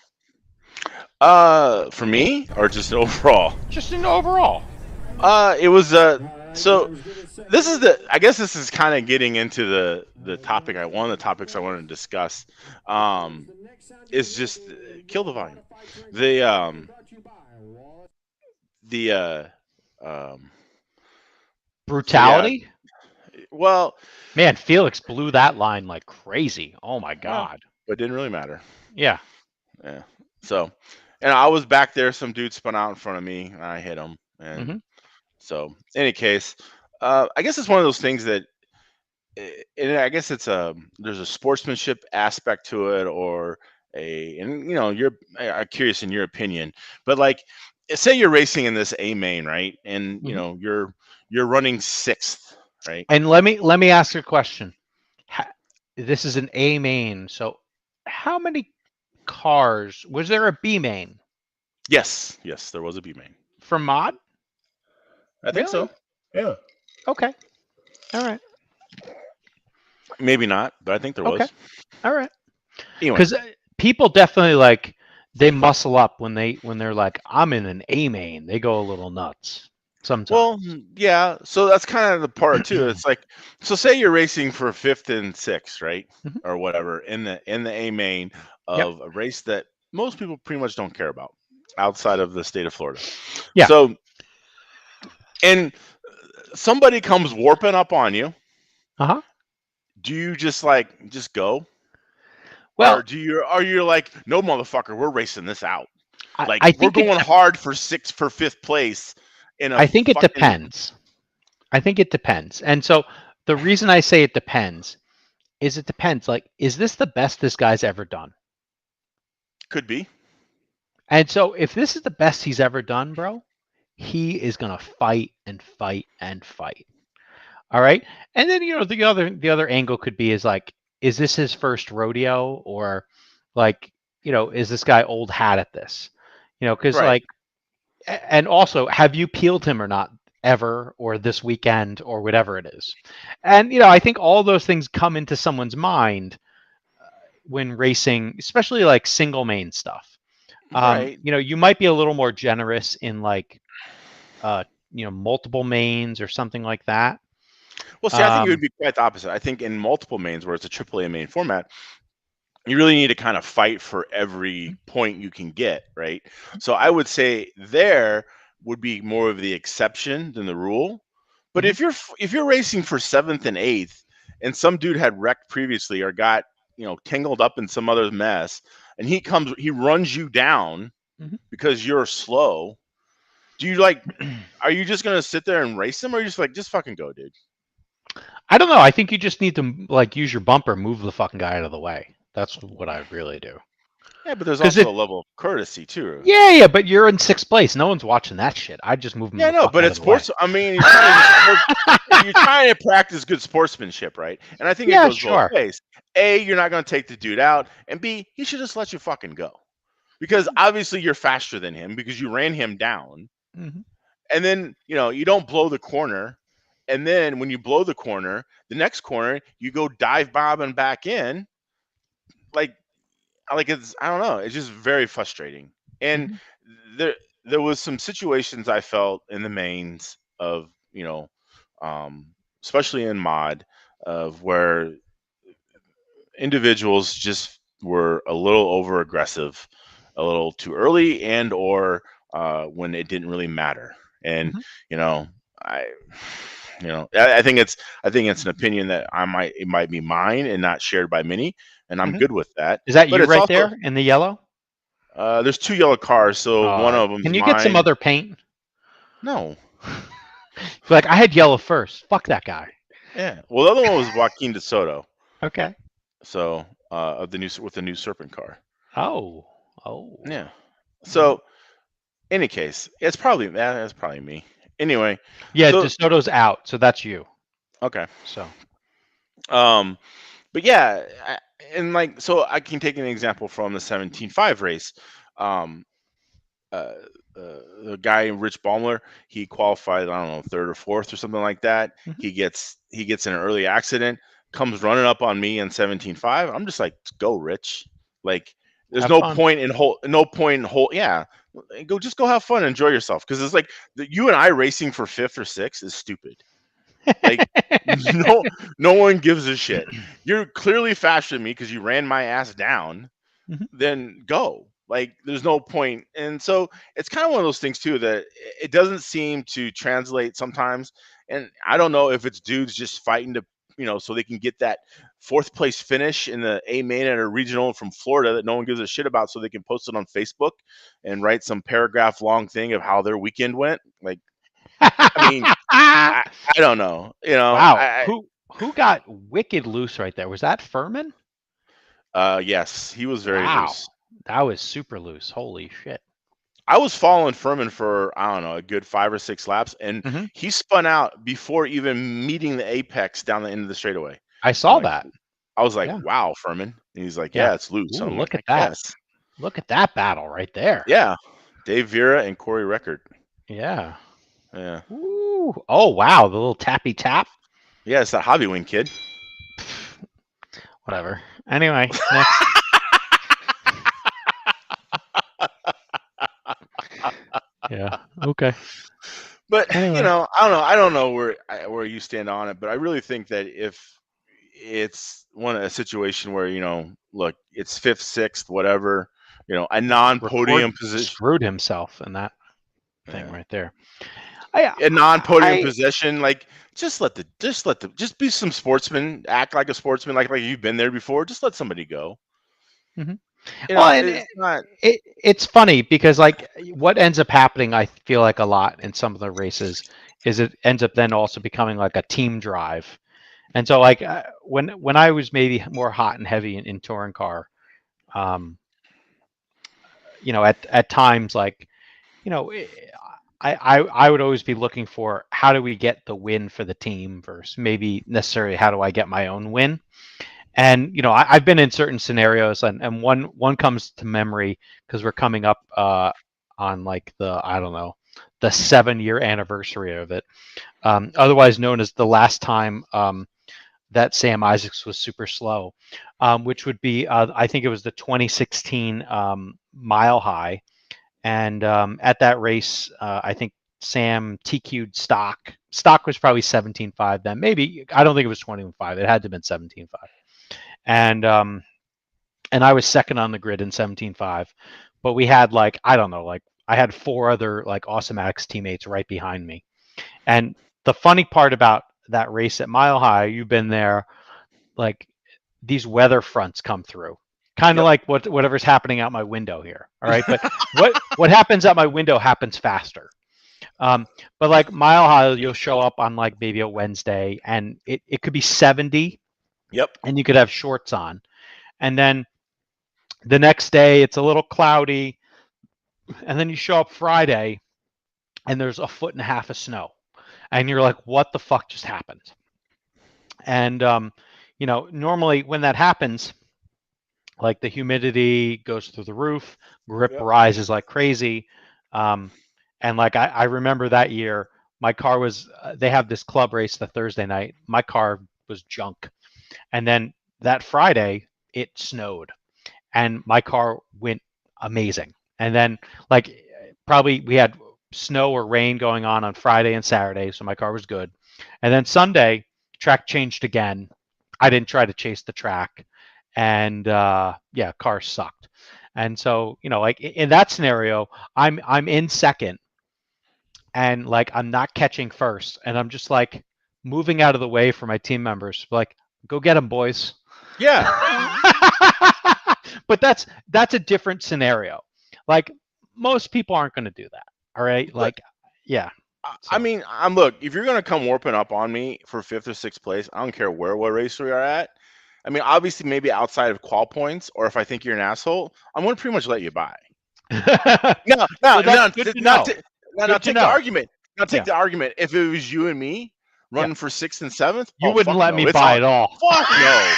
For me, or just overall? Just in overall. It was so this is I guess this is kind of getting into the topic one of the topics I wanted to discuss. Is just kill the volume. The Brutality? Yeah. Well, man, Felix blew that line like crazy. Oh my god. But it didn't really matter. Yeah. Yeah. So, and I was back there, some dude spun out in front of me and I hit him. And so, in any case, I guess it's one of those things that, and I guess it's there's a sportsmanship aspect to it, or and you're curious in your opinion, but like, say you're racing in this A main, right? And you're running sixth, right? And let me ask you a question. This is an A main, so how many cars was there? A B main? Yes, there was a B main for mod. I think so. Yeah. Okay. All right. Maybe not, but I think there was. All right. Anyway, because people definitely they muscle up when they're like, I'm in an A main. They go a little nuts sometimes. Well, yeah. So that's kind of the part too. It's like, so say you're racing for 5th and 6th, right, or whatever in the A main of a race that most people pretty much don't care about. outside of the state of Florida. Yeah. So, and somebody comes warping up on you. Uh-huh. Do you just go? Or Well, are you like, no, motherfucker, we're racing this out. Like, I we're think going hard for fifth place in a I think it fucking. depends. I think it depends. And so the reason I say it depends is it depends. Like, is this the best this guy's ever done? Could be. And so if this is the best he's ever done, bro, he is gonna fight and fight and fight. All right. And then the other angle could be is like, is this his first rodeo, or like, is this guy old hat at this? Because Right. like, and also, have you peeled him or not ever, or this weekend, or whatever it is? And I think all those things come into someone's mind when racing, especially like single main stuff. Right. You might be a little more generous in like, multiple mains or something like that. Well, see, I think it would Um, be quite the opposite. I think in multiple mains, where it's a AAA main format, you really need to kind of fight for every point you can get, right? So I would say there would be more of the exception than the rule. But mhm, if you're racing for seventh and eighth, and some dude had wrecked previously or got tangled up in some other mess, and he runs you down mhm. because you're slow. Do you like? Are you just gonna sit there and race him, or are you just like, just fucking go, dude? I don't know. I think you just need to like use your bumper, move the fucking guy out of the way. That's what I really do. Yeah, but there's Because also it, a level of courtesy too. yeah, but you're in sixth place. No one's watching that shit. I just move him Yeah, the no, fuck but out of it's the way. sports. I mean, you're trying to practice good sportsmanship, right? And I think it Yeah, goes both sure. ways. A, you're not going to take the dude out, and B, he should just let you fucking go because obviously you're faster than him because you ran him down, Hmm. and then you don't blow the corner, and then when you blow the corner, the next corner you go dive bombing back in, like it's I don't know, it's just very frustrating. And Hmm. there there was some situations I felt in the mains of um, especially in mod, of where individuals just were a little over aggressive, a little too early, and or when it didn't really matter. And Hmm. you know, I I think it's an opinion that it might be mine and not shared by many, and I'm Hmm. good with that. Is that But you it's right also there in the yellow? there's two yellow cars, so one of Can them's you get some mine. other paint? No, Like, I had yellow first. Fuck that guy. yeah. Well, the other one was Joaquin De Soto. Okay. So of the new with the new Serpent car. Oh. Oh. Yeah. Mhm. So any case, that's probably me. Anyway, Yeah, so DeSoto's out, so that's you. okay. So. Um, but yeah, and like so I can take an example from the 17.5 race. Um, uh, the guy Rich Baumler, he qualified, I don't know, third or fourth or something like that. Mhm. He gets in an early accident, comes running up on me in 17.5. I'm just like, go, Rich. Like, there's Have fun. yeah. Go have fun, enjoy yourself, because it's like you and I racing for fifth or sixth is stupid. Like, no, no one gives a shit. You're clearly faster than me because you ran my ass down. Mhm. Then go. Like, there's no point. And so it's kind of one of those things too that it doesn't seem to translate sometimes. And I don't know if it's dudes just fighting to, so they can get that fourth place finish in the A main at a regional from Florida that no one gives a shit about, so they can post it on Facebook and write some paragraph long thing of how their weekend went. Like, I mean, I, I don't know. Wow. Who got wicked loose right there? Was that Furman? Yes, he was very Wow. loose. That was super loose. Holy shit. I was following Furman for, I don't know, a good 5 or 6 laps, and Hmm. he spun out before even meeting the apex down the end of the straightaway. I I'm saw like, that. I was like, Yeah. wow, Furman. And he's like, Yeah. yeah, it's loose. Ooh, I'm like, look I at that. guess. Look at that battle right there. Yeah. Dave Vera and Corey Record. Yeah. Yeah. Ooh. Oh, wow. The little tappy tap. Yeah, it's that hobby wing kid. Whatever. Anyway, next. Yeah. Okay. But Anyway. I don't know where you stand on it, but I really think that if it's a situation where look, it's fifth, sixth, whatever, a non-podium Record position. screwed himself in that thing Yeah. right there. A non-podium position, like just be some sportsman, act like a sportsman, like you've been there before. Just let somebody go. Mm-hmm. It's not. It's funny because like what ends up happening, I feel like a lot in some of the races, is it ends up then also becoming like a team drive. And so like when I was maybe more hot and heavy in touring car, at times like, I would always be looking for how do we get the win for the team versus maybe necessarily how do I get my own win. And I've been in certain scenarios, and one comes to memory because we're coming up on like the, I don't know, the 7-year anniversary of it, otherwise known as the last time that Sam Isaacs was super slow, which would be I think it was the 2016 Mile High, and at that race I think Sam TQ'd stock. Stock was probably 17.5 then, maybe. I don't think it was 21.5. It had to have been 17.5. And I was second on the grid in 17.5, but we had like, I don't know, like I had 4 other like Awesomatics teammates right behind me. And the funny part about that race at Mile High, you've been there, like these weather fronts come through, kind of like whatever's happening out my window here. All right, but what happens out my window happens faster. But like Mile High, you'll show up on like maybe a Wednesday, and it could be 70. Yep. And you could have shorts on. And then the next day it's a little cloudy. And then you show up Friday and there's 1.5 feet of snow. And you're like, what the fuck just happened? And, normally when that happens, like the humidity goes through the roof, grip rises like crazy. And like I remember that year, my car was, they have this club race the Thursday night. My car was junk. And then that Friday, it snowed, and my car went amazing. And then, like, probably we had snow or rain going on Friday and Saturday, so my car was good. And then Sunday, track changed again. I didn't try to chase the track, and car sucked. And so, like in that scenario, I'm in second, and like I'm not catching first, and I'm just like moving out of the way for my team members, like, go get them, boys. Yeah. But that's a different scenario. Like most people aren't going to do that. All right. Like, yeah. So. I mean, look, if you're going to come warping up on me for 5th or 6th place, I don't care what race we are at. I mean, obviously, maybe outside of qual points, or if I think you're an asshole, I'm going to pretty much let you by. No, take the argument. Now take the argument. If it was you and me running for 6th and 7th, you wouldn't let me buy at all. Fuck no.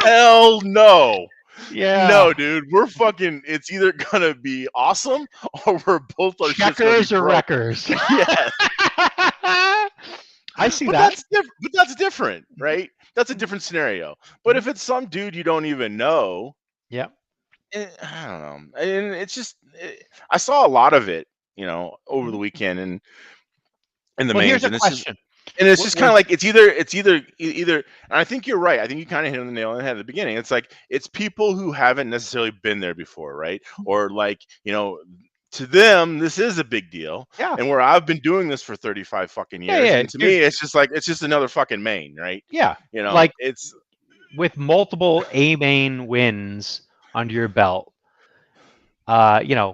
Hell no. Yeah. No, dude. We're fucking. It's either gonna be awesome or we're both our checkers or wreckers. Yes. I see that. But that's different, right? That's a different scenario. But if it's some dude you don't even know, I don't know. And it's just, I saw a lot of it, over the weekend and in the mains. Here's a question. It's just kind of like it's either. And I think you're right. I think you kind of hit on the nail on the head at the beginning. It's like it's people who haven't necessarily been there before, right? Or like to them this is a big deal. Yeah. And where I've been doing this for 35 fucking years, and to me it's just another fucking main, right? Yeah. Like it's with multiple A main wins under your belt.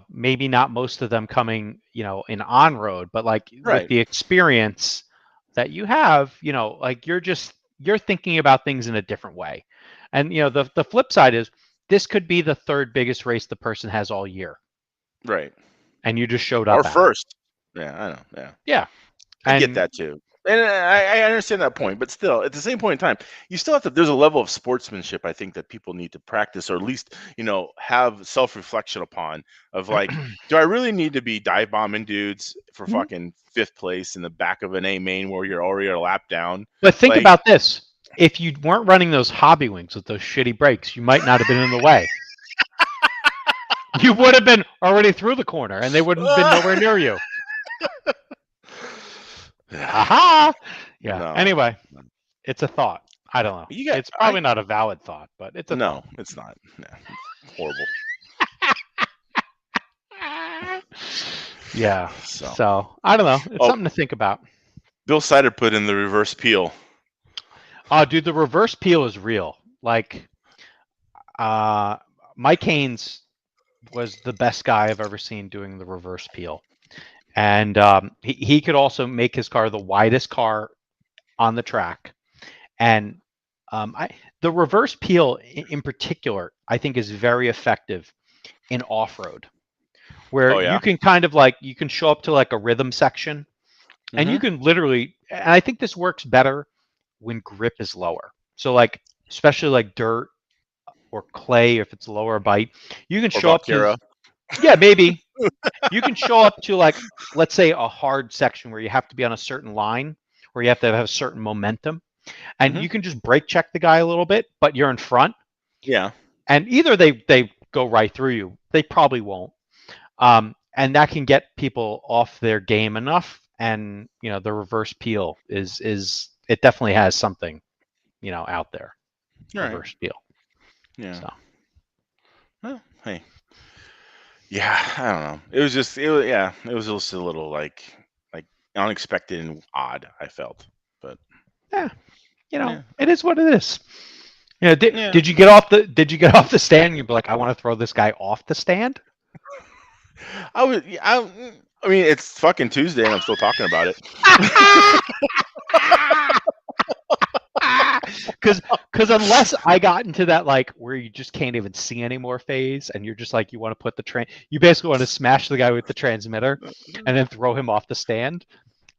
Maybe not most of them coming, in on road, but like with the experience that you have, like you're thinking about things in a different way. And the flip side is this could be the 3rd biggest race the person has all year. Right. And you just showed up. Or first. Yeah, I know. Yeah. Yeah. I get that too. And I understand that point, but still, at the same point in time, you still have to. There's a level of sportsmanship I think that people need to practice, or at least have self-reflection upon. Of like, do I really need to be dive bombing dudes for fucking 5th place in the back of an A main where you're already a lap down? But think about this: if you weren't running those hobby wings with those shitty brakes, you might not have been in the way. You would have been already through the corner, and they wouldn't have been nowhere near you. Aha! Yeah. No. Anyway, it's a thought. I don't know. It's probably not a valid thought, but it's a thought. It's not. Yeah. horrible. Yeah. So So I don't know. It's something to think about. Bill Spyder put in the reverse peel. Oh, dude, the reverse peel is real. Like, Mike Haynes was the best guy I've ever seen doing the reverse peel, and he could also make his car the widest car on the track, and the reverse peel in particular, I think, is very effective in off-road, where Oh yeah. you can kind of like you can show up to like a rhythm section, and you can literally. And I think this works better when grip is lower. So like especially like dirt or clay, if it's lower bite, you can Or show up to. Valkaria. Yeah, maybe you can show up to like, let's say, a hard section where you have to be on a certain line, where you have to have a certain momentum, and you can just brake check the guy a little bit, but you're in front. Yeah. And either they go right through you, they probably won't, and that can get people off their game enough. And the reverse peel is it definitely has something out there. Right. Reverse peel. Yeah. So. Well, hey. Yeah, I don't know. It was just it was just a little like unexpected and odd, I felt. But Yeah, yeah. it is what it is. Did Yeah. you get off the stand and you'd be like, I want to throw this guy off the stand? I mean, it's fucking Tuesday and I'm still talking about it. Because unless I got into that like where you just can't even see anymore phase, and you're just like you want to put you basically want to smash the guy with the transmitter and then throw him off the stand.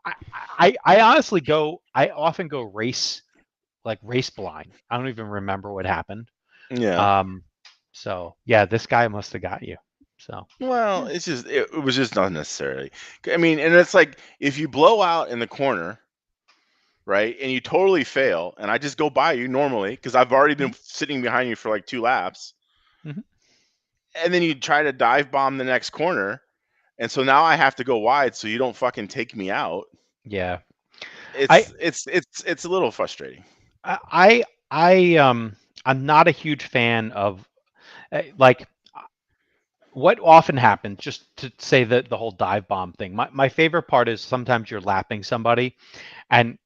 I honestly I often go race blind. I don't even remember what happened. Yeah. So yeah, this guy must have got you. So Well, it's just it was just not necessarily. I mean, and it's like if you blow out in the corner, right, and you totally fail, and I just go by you normally because I've already been sitting behind you for like 2 laps, and then you try to dive bomb the next corner, and so now I have to go wide so you don't fucking take me out. Yeah, it's a little frustrating. I'm not a huge fan of like what often happens, just to say that the whole dive bomb thing. My favorite part is sometimes you're lapping somebody and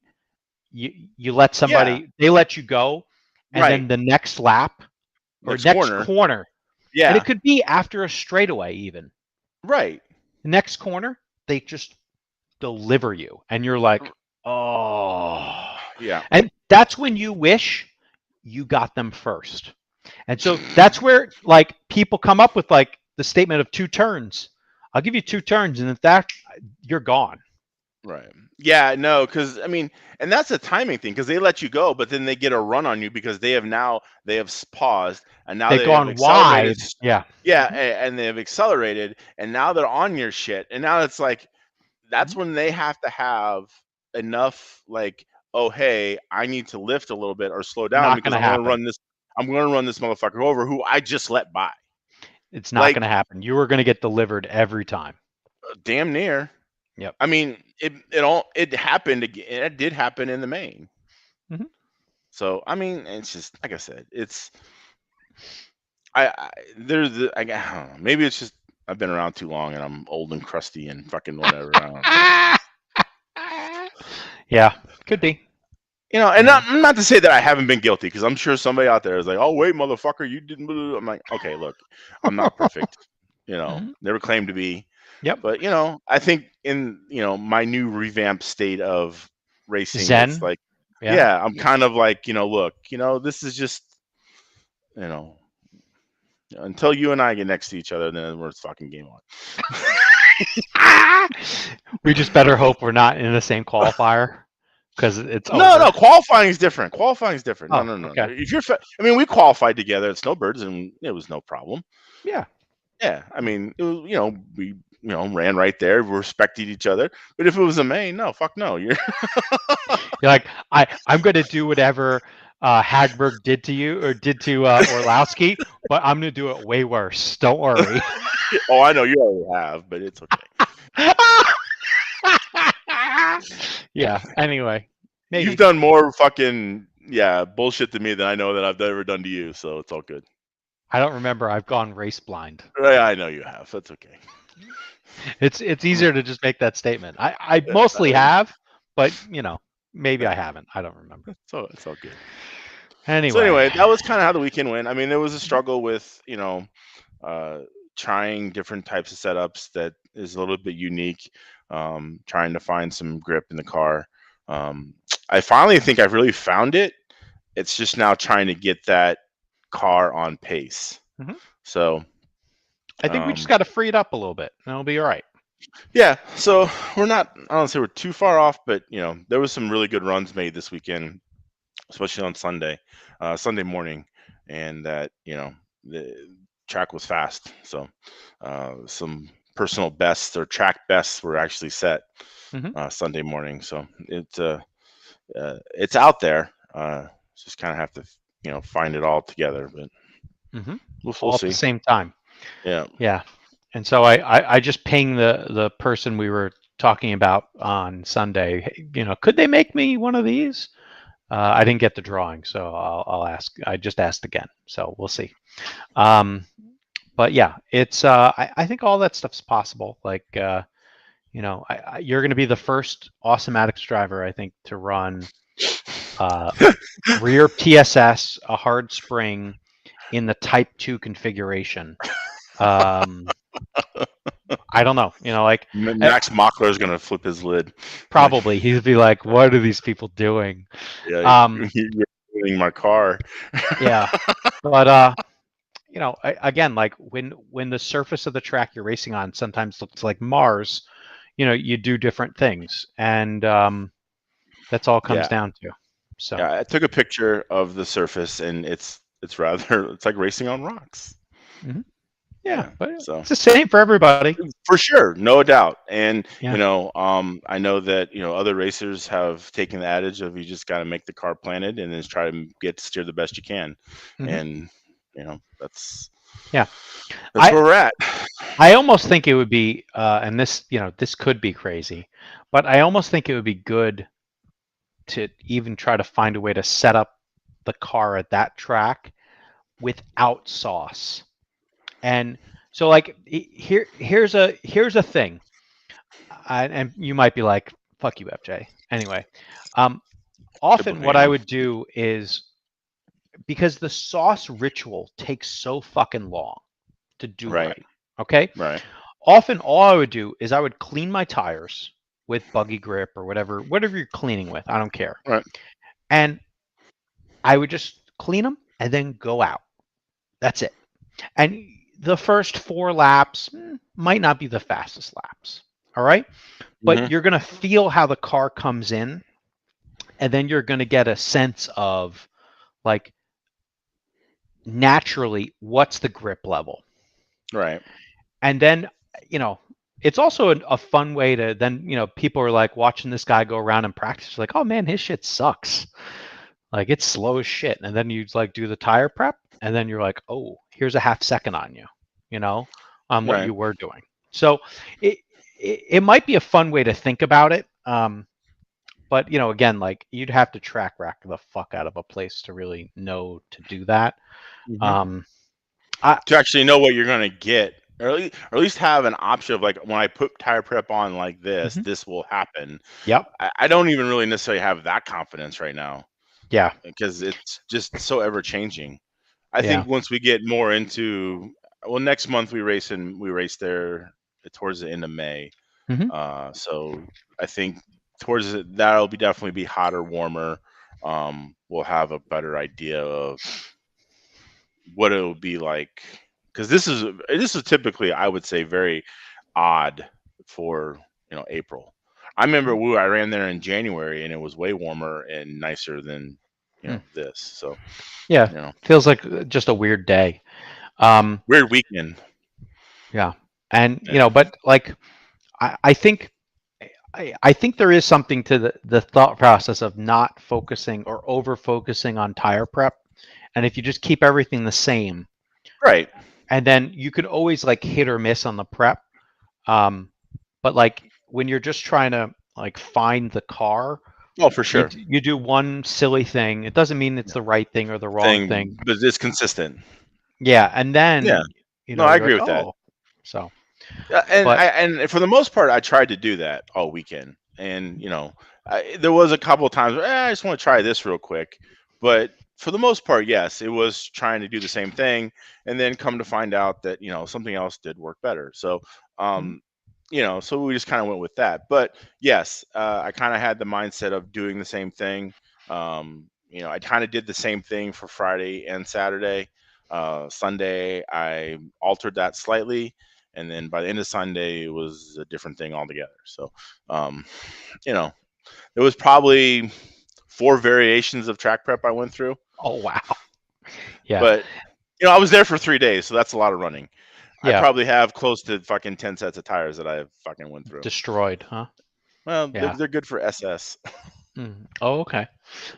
you let somebody, they let you go, and then the next lap or next corner, and it could be after a straightaway even. Right. The next corner, they just deliver you, and you're like, oh. Yeah. And that's when you wish you got them first. And so that's where like people come up with like the statement of 2 turns. I'll give you 2 turns, and if that, you're gone. Right. Yeah, no, because I mean, and that's a timing thing because they let you go, but then they get a run on you because they have paused and now they've gone wide. Yeah. Yeah, and they've accelerated and now they're on your shit. And now it's like that's when they have to have enough like, oh hey, I need to lift a little bit or slow down because I'm gonna run this motherfucker over who I just let by. It's not gonna happen. You are gonna get delivered every time. Damn near. Yep. I mean, it happened again. It did happen in the main. So I mean, it's just like I said. It's I don't know. Maybe it's just I've been around too long and I'm old and crusty and fucking whatever. I don't know. Yeah, could be. And not to say that I haven't been guilty because I'm sure somebody out there is like, oh wait, motherfucker, you didn't. I'm like, okay, look, I'm not perfect. Never claimed to be. Yep. But I think in my new revamped state of racing, Zen. it's like, yeah, I'm kind of like, look, this is just, until you and I get next to each other, then we're fucking game on. We just better hope we're not in the same qualifier because it's no. Qualifying is different. No. Okay. If you're, I mean, we qualified together at Snowbirds and it was no problem. Yeah. Yeah. I mean, it was, we ran right there. We respected each other. But if it was a main, no, fuck no. You're like, I'm going to do whatever Hagberg did to you or did to Orlowski, but I'm going to do it way worse. Don't worry. Oh, I know you already have, but it's okay. Yeah. Anyway, maybe. You've done more fucking bullshit to me than I know that I've ever done to you, so it's all good. I don't remember. I've gone race blind. I know you have. That's okay. It's easier to just make that statement. I mostly have, but maybe I haven't. I don't remember. So it's all good. So Anyway. anyway, that was kind of how the weekend went. I mean, there was a struggle with uh, trying different types of setups that is a little bit unique. Trying to find some grip in the car. I finally think I've really found it. It's just now trying to get that car on pace. Mhm. So I think we just got to free it up a little bit, and it'll be all right. yeah. So we're not. I don't say we're too far off, but there was some really good runs made this weekend, especially on Sunday morning, and that the track was fast. So some personal bests or track bests were actually set Sunday morning. So it's out there. Just kind of have to find it all together, but we'll all see. at the same time. Yeah. Yeah. And so I just pinged the person we were talking about on Sunday. Hey, could they make me one of these? I didn't get the drawing, so I'll ask. I just asked again, so we'll see. But yeah, it's I think all that stuff's possible. Like you're going to be the first Awesomatics driver, I think, to run rear PSS, a hard spring in the Type 2 configuration. I don't know. Like Max Mockler is going to flip his lid. Probably he'd be like, "What are these people doing?" Yeah, you're ruining my car. Yeah, but again, like when the surface of the track you're racing on sometimes looks like Mars, you do different things, and that's all comes down to. So yeah, I took a picture of the surface, and it's like racing on rocks. Yeah, but it's the same for everybody. For sure, no doubt. And I know that other racers have taken the adage of you just got to make the car planted and then try to get to steer the best you can. And that's where we're at. I almost think it would be, and this could be crazy, but I almost think it would be good to even try to find a way to set up the car at that track without sauce. And so, like, here's a thing, and you might be like, "Fuck you, FJ." Anyway, often what I would do is, because the sauce ritual takes so fucking long to do right. Okay. Right. Often, all I would do is I would clean my tires with buggy grip or whatever you're cleaning with. I don't care. Right. And I would just clean them and then go out. That's it. And the first 4 laps might not be the fastest laps. All right. But you're going to feel how the car comes in. And then you're going to get a sense of, like, naturally, what's the grip level. Right. And then, it's also a fun way to then, people are like watching this guy go around and practice, like, oh man, his shit sucks. Like, it's slow as shit. And then you like do the tire prep, and then you're like, oh, here's a half second on you, on what you were doing. So it might be a fun way to think about it. But again, like, you'd have to track rack the fuck out of a place to really know to do that. To actually know what you're going to get, or at least have an option of, like, when I put tire prep on like this, this will happen. Yep. I don't even really necessarily have that confidence right now. Yeah. Because it's just so ever changing. I think once we get more into, next month we race there towards the end of May. So I think towards that'll definitely be hotter, warmer. We'll have a better idea of what it will be like, because this is typically, I would say, very odd for April. I remember I ran there in January and it was way warmer and nicer than this. So feels like just a weird day. Weird weekend. Yeah. And but like, I think there is something to the thought process of not focusing or over focusing on tire prep. And if you just keep everything the same, right, and then you could always, like, hit or miss on the prep. But, like, when you're just trying to, like, find the car, for sure, you do one silly thing. It doesn't mean it's the right thing or the wrong thing, but it's consistent. Yeah, and Yeah. then No, I you're agree like, with that. oh, so. And But and for the most part, I tried to do that all weekend. And there was a couple of times where I just want to try this real quick. But for the most part, yes, it was trying to do the same thing, and then come to find out that something else did work better. So Mhm. so we just kind of went with that. But yes, I kind of had the mindset of doing the same thing. I kind of did the same thing for Friday and Saturday. Sunday, I altered that slightly, and then by the end of Sunday, it was a different thing altogether. So, um, you know, it was probably 4 variations of track prep I went through, Oh wow. Yeah. but I was there for 3 days, so that's a lot of running. I Yeah. probably have close to fucking 10 sets of tires that I fucking went through. Destroyed, huh? Well, Yeah. they're good for SS. Oh, okay.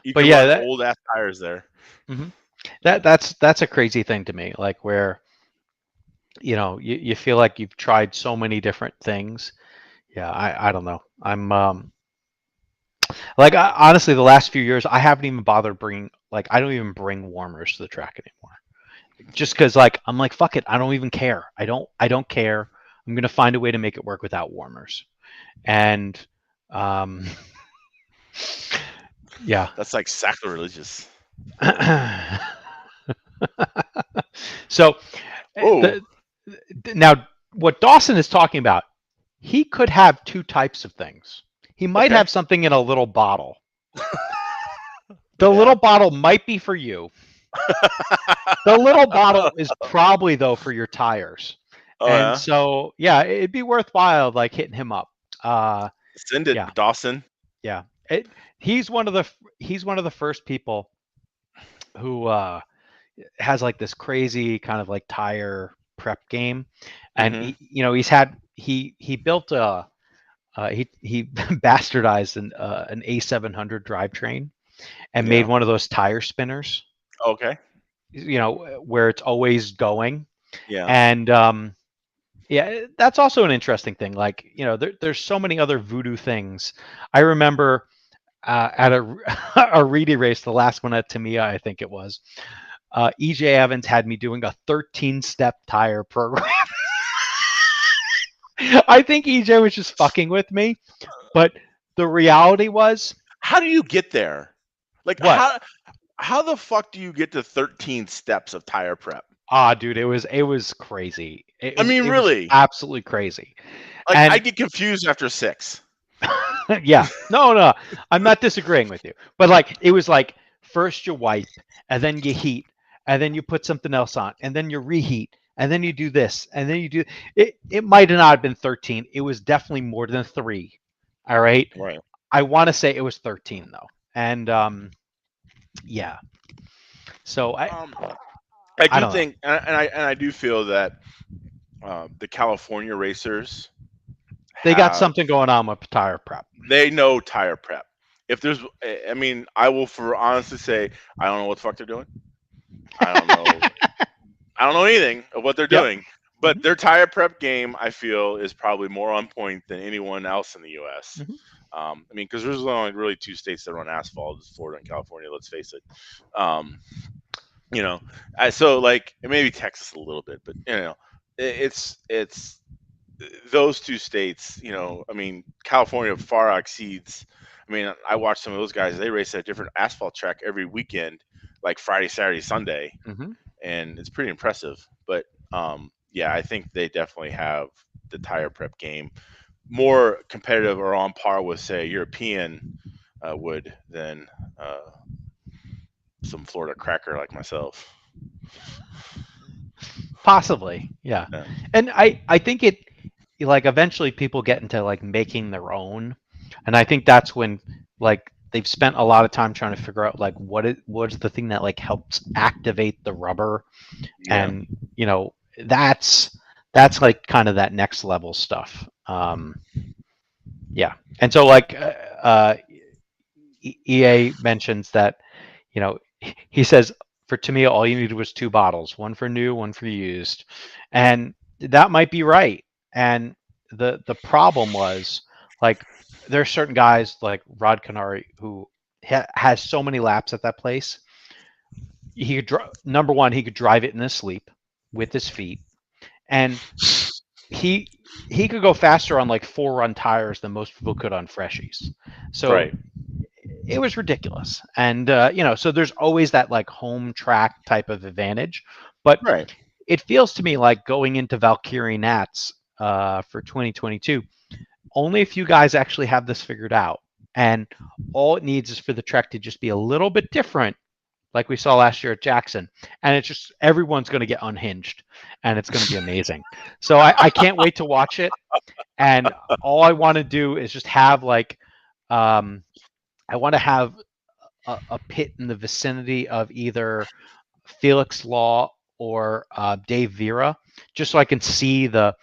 You But can yeah, run that old ass tires there. mhm. Yeah. That's a crazy thing to me. Like where you feel like you've tried so many different things. Yeah, I don't know. I'm like honestly, the last few years I haven't even bothered bringing like I don't even bring warmers to the track anymore. Just because like I'm like fuck it, I don't even care. I don't care. I'm gonna find a way to make it work without warmers. And um, yeah. That's like sacrilegious. So Oh, the now what Dawson is talking about, he could have two types of things. He might okay. have something in a little bottle. The Yeah. little bottle might be for you. The little bottle is probably though for your tires. Oh And yeah. so yeah, it'd be worthwhile like hitting him up. Send it, Yeah, Dawson. yeah. He's one of the he's one of the first people who has like this crazy kind of like tire prep game, and Mm-hmm. he built a he bastardized an A700 drivetrain and made Yeah. one of those tire spinners, Okay. where it's always going. Yeah. And yeah, that's also an interesting thing. Like, there's so many other voodoo things. I remember at a Reedy race, the last one at Tamiya, I think it was. EJ Evans had me doing a 13-step tire program. I think EJ was just fucking with me, but the reality was How do you get there? Like what? how the fuck do you get to 13 steps of tire prep? Ah, dude, it was crazy. It I was mean, it was really? absolutely crazy. Like I And get confused after 6. yeah, no, I'm not disagreeing with you, but like it was like first you wipe, and then you heat, and then you put something else on, and then you reheat, and then you do this, and then you do it. It might have not been 13. It was definitely more than 3. All right, Right. I want to say it was 13 though, and yeah. So I Um, I I do don't know. think, and I do feel that the California racers They got have something going on with tire prep. they know tire prep. If there's, I mean, I will for honestly say I don't know what the fuck they're doing. I don't know. I don't know anything of what they're Yep. doing. But their tire prep game, I feel, is probably more on point than anyone else in the U.S. Hmm. I mean, because there's only really 2 states that run asphalt: it's Florida and California. Let's face it. Um, so like maybe Texas a little bit, but it's those 2 states. I mean, California far exceeds. I mean, I watch some of those guys. They race at a different asphalt track every weekend, like Friday, Saturday, Sunday, Hmm. and it's pretty impressive. But yeah, I think they definitely have the tire prep game more competitive or on par with, say, European would than some Florida cracker like myself. Possibly, yeah. Yeah. And I think it like eventually people get into like making their own, and I think that's when like they've spent a lot of time trying to figure out like what's the thing that like helps activate the rubber, Yeah. and that's like kind of that next level stuff. Yeah, and so like EA mentions that he says for Tamiya all you needed was 2 bottles, one for new, one for used, and that might be right. And the problem was like there's certain guys like Rod Canary who has so many laps at that place. he could number one, he could drive it in his sleep with his feet, and he could go faster on like 4-run tires than most people could on freshies. So Right. it was ridiculous. And so there's always that like home track type of advantage, but Right. it feels to me like going into Valkaria Nats for 2022, only a few guys actually have this figured out, and all it needs is for the Trek to just be a little bit different, like we saw last year at Jackson, and it's just everyone's going to get unhinged, and it's going to be amazing. So I can't wait to watch it, and all I want to do is just have like I want to have a pit in the vicinity of either Felix Law or Dave Vera, just so I can see the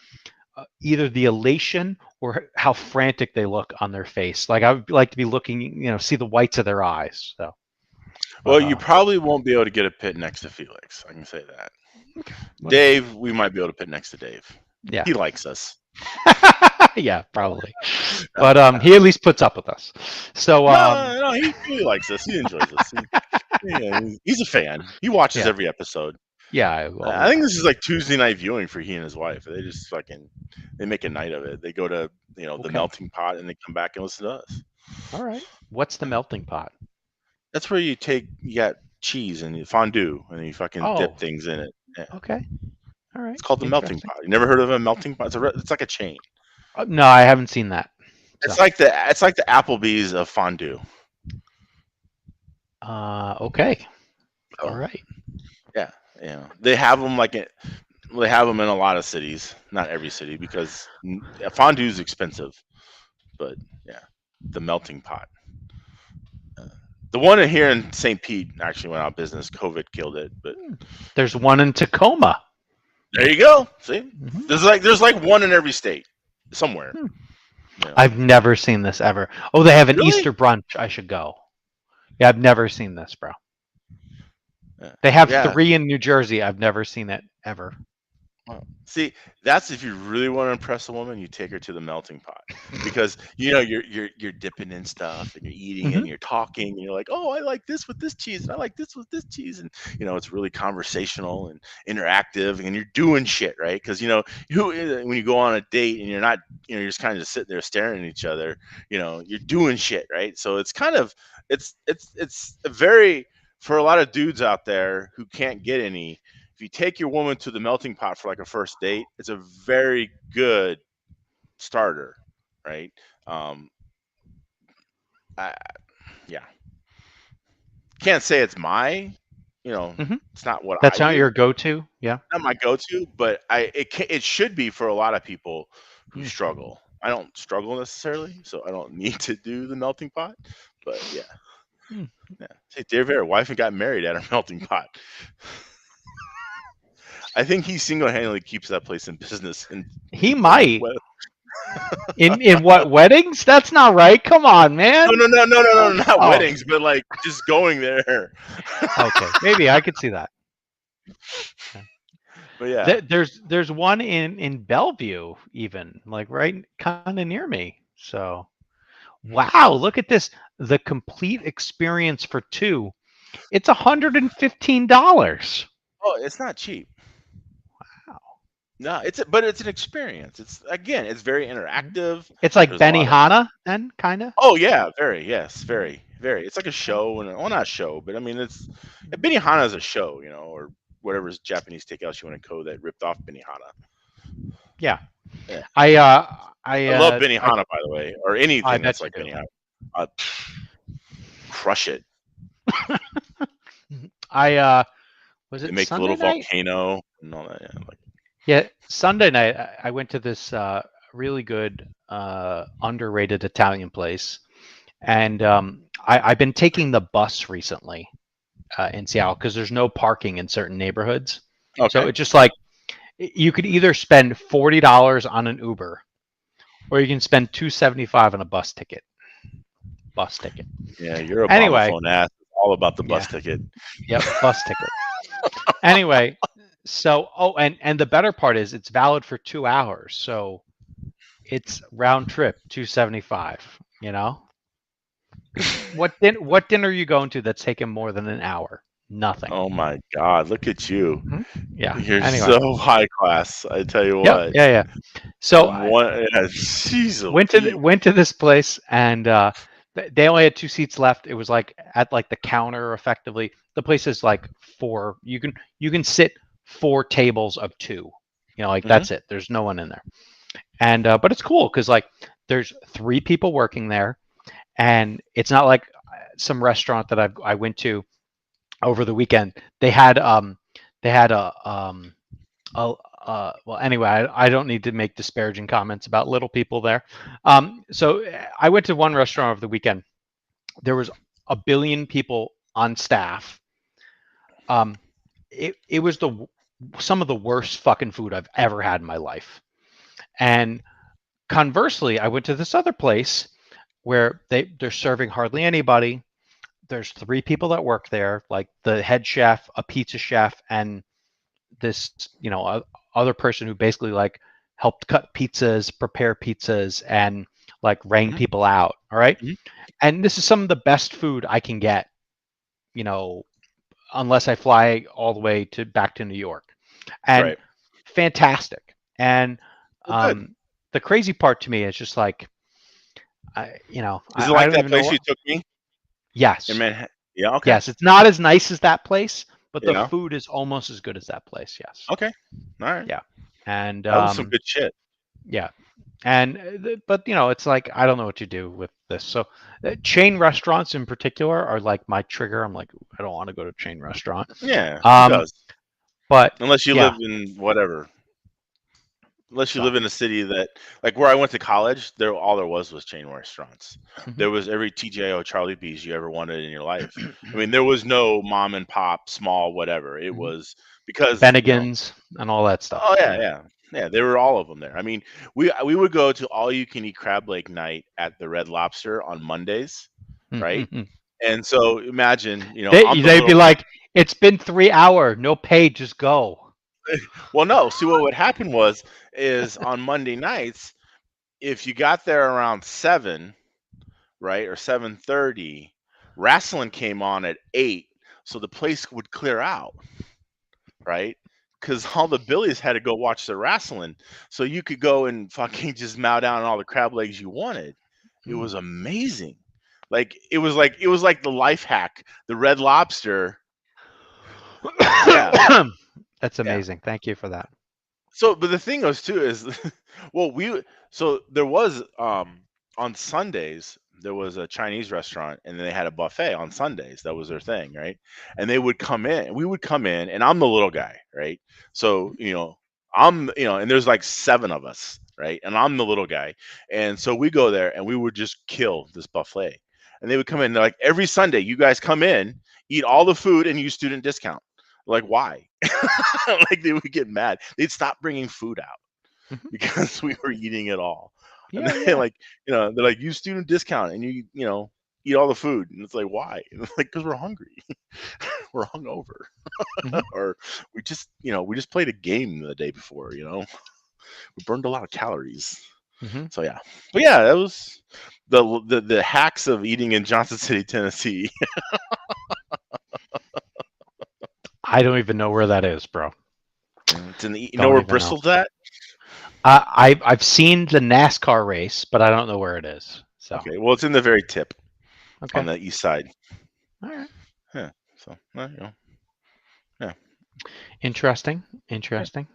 either the elation or how frantic they look on their face. Like I would like to be looking, see the whites of their eyes. So, Well, you probably won't be able to get a pit next to Felix. I can say that. Dave, we might be able to pit next to Dave. Yeah, he likes us. Yeah, probably. But he at least puts up with us. So no, he likes us. He enjoys us. He's a fan. He watches every episode. Yeah, I think this is like Tuesday night viewing for he and his wife. They just they make a night of it. They go to the melting pot and they come back and listen to us. All right. What's the melting pot? That's where you got cheese and fondue and you fucking dip things in it. Yeah. Okay. All right. It's called the melting pot. You never heard of a melting pot? It's like a chain. No, I haven't seen that. So. It's like the Applebee's of fondue. Okay. All right. Yeah. Yeah. They have them they have them in a lot of cities, not every city, because fondue is expensive. But yeah, the melting pot. The one here in St. Pete actually went out of business. COVID killed it. But there's one in Tacoma. There you go. See, there's like one in every state somewhere. Yeah. I've never seen this ever. Oh, they have an Easter brunch. I should go. Yeah, I've never seen this, bro. Yeah. They have 3 in New Jersey. I've never seen it ever. See, that's if you really want to impress a woman, you take her to the melting pot because you're dipping in stuff and you're eating and you're talking and you're like, oh, I like this with this cheese and I like this with this cheese, and it's really conversational and interactive and you're doing shit, right? Because when you go on a date and you're not, you're just kind of just sitting there staring at each other, you're doing shit, right? So it's kind of it's a very, for a lot of dudes out there who can't get any. If you take your woman to the melting pot for like a first date, it's a very good starter, right? Yeah. Can't say it's my, it's not what That's not your go-to, yeah. Not my go-to, but it should be for a lot of people who struggle. I don't struggle necessarily, so I don't need to do the melting pot, but yeah. Yeah. Hey, Dave Vera, wife and got married at a melting pot. I think he single-handedly keeps that place in business. He might. in what, weddings? That's not right. Come on, man. No, not weddings, but like just going there. Okay, maybe I could see that. But yeah, there's one in Bellevue, even like right kind of near me. So, wow, look at this. The complete experience for 2. It's $115. Oh, it's not cheap. No, but it's an experience. It's very interactive. It's like Benihana, then, kind of. Oh yeah, very. It's like a show, and not show, but I mean, Benihana is a show, or whatever's Japanese takeout you want to call that ripped off Benihana. Yeah. I love Benihana, by the way, or anything that's like Benihana. Crush it. Was it they make Sunday the little night? Volcano and all that. Yeah, Sunday night I went to this really good underrated Italian place, and I've been taking the bus recently in Seattle because there's no parking in certain neighborhoods. Okay. So it's just like you could either spend $40 on an Uber, or you can spend $275 on a bus ticket. Yeah, you're a bombphone ass. It's all about the bus ticket. Yep, bus ticket. Anyway. So, and the better part is it's valid for 2 hours. So it's round trip, $275, What dinner are you going to that's taken more than an hour? Nothing. Oh my God! Look at you. Mhm. Yeah. You're Anyway. so high class. I tell you Yep. what. Yeah. Yeah. So I One, yeah, jeez, oh went to Pete. went to this place, and they only had 2 seats left. It was like at like the counter, effectively. The place is like four. You can sit 4 tables of two. Like Hmm. that's it. There's no one in there. And but it's cool because like there's 3 people working there, and it's not like some restaurant that I went to over the weekend. They had well, anyway, I don't need to make disparaging comments about little people there. So I went to one restaurant over the weekend. There was a billion people on staff. It was some of the worst fucking food I've ever had in my life. And conversely, I went to this other place where they're serving hardly anybody. There's 3 people that work there, like the head chef, a pizza chef, and this other person who basically like helped cut pizzas, prepare pizzas, and like rang Hmm. people out. All right. Hmm. And this is some of the best food I can get, you know unless I fly all the way to back to New York. And Right. fantastic. And Well, good. the crazy part to me is just like I you know Is it I like don't that even know place what. you took me in Yes. Manhattan? Yeah. Okay. Yes, it's not as nice as that place, but the Yeah. food is almost as good as that place. Yes. Okay. All right. Yeah. And That was some good shit. yeah. And but it's like I don't know what to do with this. So chain restaurants in particular are like my trigger. I'm like I don't want to go to a chain restaurant. Yeah. Who Um, does? but Unless you yeah. live in whatever. Unless you So live in a city that, like where I went to college, there all there was chain restaurants. mhm. There was every TJO, Charlie B's you ever wanted in your life. I mean, there was no mom and pop, small, whatever. It Mhm. was because Bennigan's and all that stuff. oh yeah, Yeah. yeah, yeah. There were all of them there. I mean, we would go to all you can eat crab leg night at the Red Lobster on Mondays, right? And so imagine, I'm the They'd be little kid. like, "It's been 3 hours, no pay, just go." Well, no. See, what would happen is on Monday nights, if you got there around 7, right, or 7:30, wrestling came on at 8, so the place would clear out, right? Because all the Billies had to go watch the wrestling, so you could go and fucking just mow down on all the crab legs you wanted. It Mm. was amazing. Like it was like the life hack, the Red Lobster. Yeah, That's yeah. amazing. Thank you for that. So, but the thing was too is, well, so there was on Sundays there was a Chinese restaurant and they had a buffet on Sundays. That was their thing, right? And they would come in, we would come in, and I'm the little guy, right? So and there's like 7 of us, right? And I'm the little guy, and so we go there and we would just kill this buffet. And they would come in, they're like, every Sunday, you guys come in, eat all the food, and use student discount. Like, why? Like they would get mad. They'd stop bringing food out Mhm. because we were eating it all. And Yeah, they yeah. like, they're like, use student discount and eat all the food. And it's like, why? And it's like, because we're hungry. We're hungover. Mhm. Or we just played a game the day before, we burned a lot of calories. Mhm. So yeah. But yeah, that was the hacks of eating in Johnson City, Tennessee. I don't even know where that is, bro. It's in the, you know Don't where even know. Bristol's at? I've seen the NASCAR race, but I don't know where it is. So Okay. Well, it's in the very tip on okay. the east side. All right. Yeah. So, yeah. Interesting. Yeah. Interesting.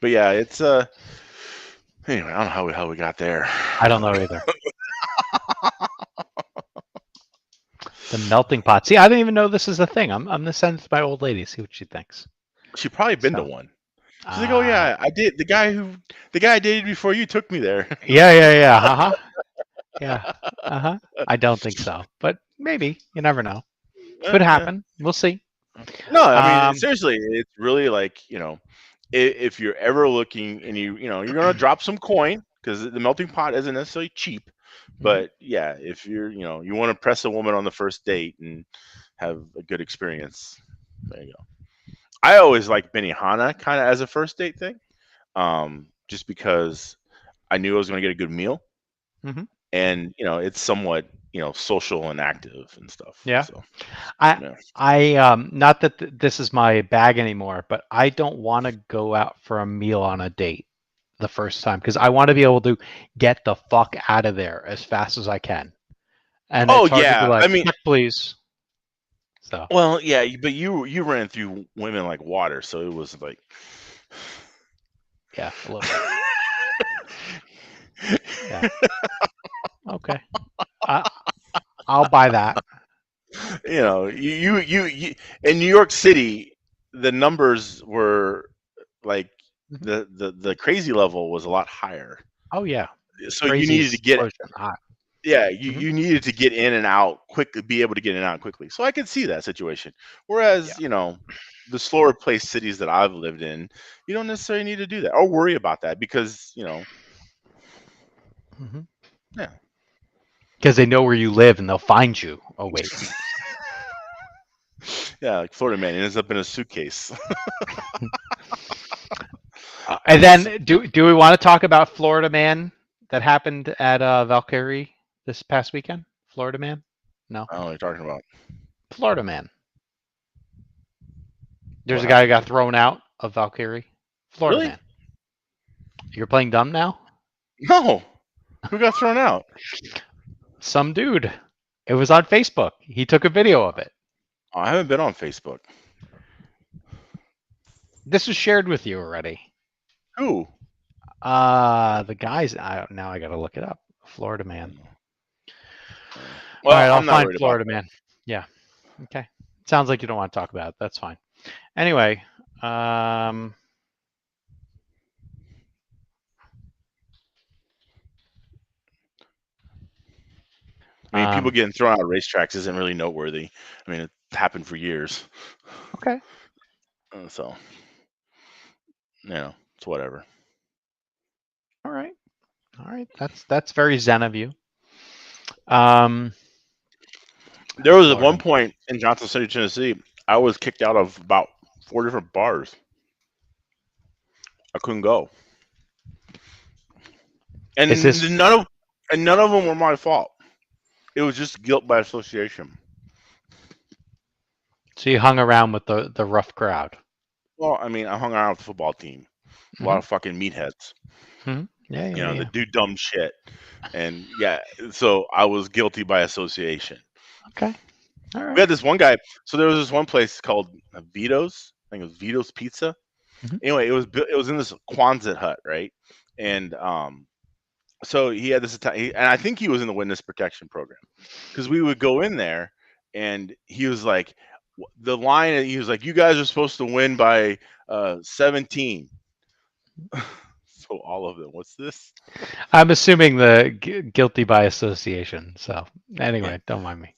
But yeah, it's anyway, I don't know how we got there. I don't know either. The melting pot. See, I didn't even know this is a thing. I'm gonna send it to my old lady, see what she thinks. She probably been to So one. She's like, "Oh yeah, I did. The guy I dated before you took me there." yeah, yeah, yeah. Uh-huh. Yeah. Uh-huh. I don't think so. But maybe. You never know. Could Yeah. happen. We'll see. No, I mean Um seriously, it's really like if you're ever looking and you're gonna drop some coin because the melting pot isn't necessarily cheap, mhm. but yeah, if you want to press a woman on the first date and have a good experience, there you go. I always like Benihana kind of as a first date thing, just because I knew I was going to get a good meal. Mhm. and it's somewhat social and active and stuff. Yeah. So I yeah. not that this is my bag anymore, but I don't want to go out for a meal on a date the first time because I want to be able to get the fuck out of there as fast as I can. And Oh it's hard to be yeah, like, I mean, check please. So well, yeah, but you ran through women like water, so it was like, yeah, a little bit. Yeah. Okay. I'll buy that. you in New York City, the numbers were like Mhm. the crazy level was a lot higher. Oh yeah. So you Crazy needed to get explosion. Hot. yeah, Mhm. you needed to get in and out quickly, be able to get in and out quickly. So I could see that situation. Whereas, Yeah. the slower placed cities that I've lived in, you don't necessarily need to do that or worry about that because, Mhm. yeah. Because they know where you live and they'll find you. Oh wait. Yeah, like Florida man ends up in a suitcase. And then do we want to talk about Florida Man that happened at Valkyrie this past weekend? Florida Man? No. I don't know what you're talking about. Florida Man. There's What a guy who happened? got thrown out of Valkyrie. Florida Really? Man. You're playing dumb now? No. Who got thrown out? Some dude. It was on Facebook. He took a video of it. Oh, I haven't been on Facebook. This was shared with you already. Who? The guys. Now I got to look it up. Florida Man. All Well, right, I'll I'm not find worried about Florida that. Man. Yeah. Okay. Sounds like you don't want to talk about it. That's fine. Anyway, I mean, people getting thrown out of racetracks isn't really noteworthy. I mean, it happened for years. okay. So, it's whatever. All right. All right. That's very zen of you. Um, There was at one Florida. point in Johnson City, Tennessee, I was kicked out of about 4 different bars. I couldn't go, Is and this none of them were my fault. It was just guilt by association. so you hung around with the rough crowd? Well, I mean, I hung around with the football team, a lot Mm-hmm. of fucking meatheads, Mm-hmm. Yeah. that do dumb shit, and yeah, so I was guilty by association. Okay. All We right. had this one guy. So there was this one place called Vito's. I think it was Vito's Pizza. Mm-hmm. Anyway, it was in this Quonset hut, right? And so he had this and I think he was in the witness protection program because we would go in there, and he was like, the line. He was like, "You guys are supposed to win by 17." So all of them. What's this? I'm assuming the guilty by association. So Yeah. anyway, don't mind me.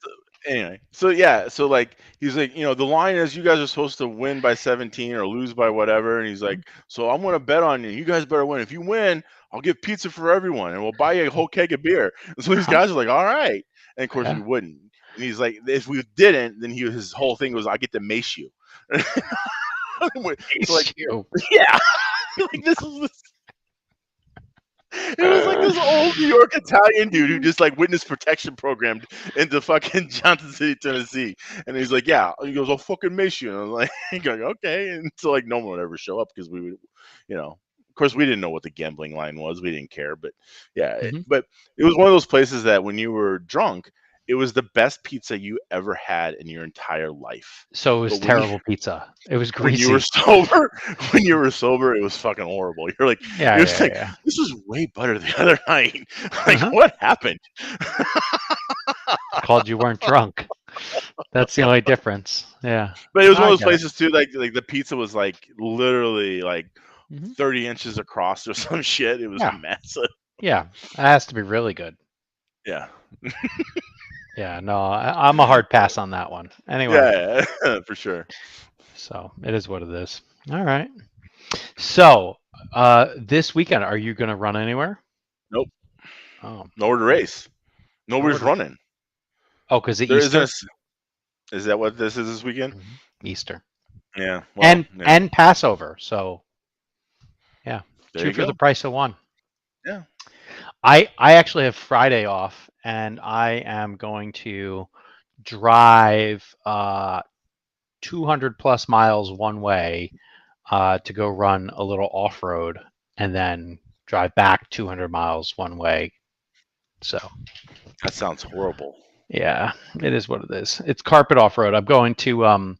Anyway, so yeah, so like he's like, the line is you guys are supposed to win by 17 or lose by whatever, and he's like, so I'm gonna bet on you. You guys better win. If you win, I'll give pizza for everyone, and we'll buy you a whole keg of beer. And so these Uh-huh. guys are like, all right, and of course we Yeah. wouldn't. And he's like, if we didn't, then his whole thing was, I get to mace you. So like, You. yeah, like this is. It was like this old New York Italian dude who just like witness protection programmed into fucking Johnson City, Tennessee. And he's like, yeah. He goes, I'll fucking mace you. And I'm like, going, okay. And so like no one would ever show up because we would, of course we didn't know what the gambling line was. We didn't care. But yeah, Mm-hmm. but it was one of those places that when you were drunk, it was the best pizza you ever had in your entire life. So it was But when terrible pizza. It was when you greasy. were sober, it was fucking horrible. You're like, Yeah. it was like, Yeah. this was way better the other night. Like, Uh-huh. what happened? Called you weren't drunk. That's the only difference. Yeah. But it was one I of those get it. places too. Like the pizza was like literally like Mm-hmm. 30 inches across or some shit. It was Yeah. massive. Yeah. It has to be really good. Yeah. Yeah. No, I'm a hard pass on that one. Anyway. Yeah, for sure. So it is what it is. All right. So this weekend, are you going to run anywhere? Nope. Oh, Nowhere to race. Nobody's running. Oh, because of There Easter. Is that what this is this weekend? Easter. Yeah. Well, and Passover. So yeah, there two you for go. the price of one. Yeah. I actually have Friday off, and I am going to drive 200 plus miles one way to go run a little off road, and then drive back 200 miles one way. So That sounds horrible. yeah, it is what it is. It's carpet off road. I'm going to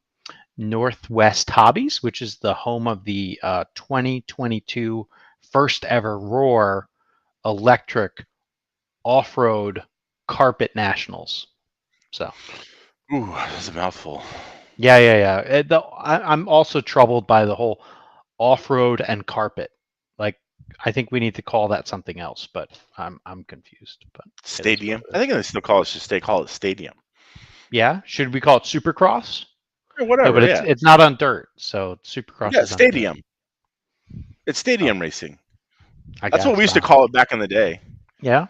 Northwest Hobbies, which is the home of the 2022 first ever Roar electric off-road carpet nationals. So Ooh, that's a mouthful. yeah. I'm also troubled by the whole off-road and carpet. Like, I think we need to call that something else, but I'm confused. But Stadium. I think they still call it. Just they call it stadium. yeah, should we call it Supercross? Or No, whatever. but Yeah. it's not on dirt, so Supercross Yeah. is on dirt. Stadium. It's stadium racing. I That's guess. what we used to call it back in the day. Yeah.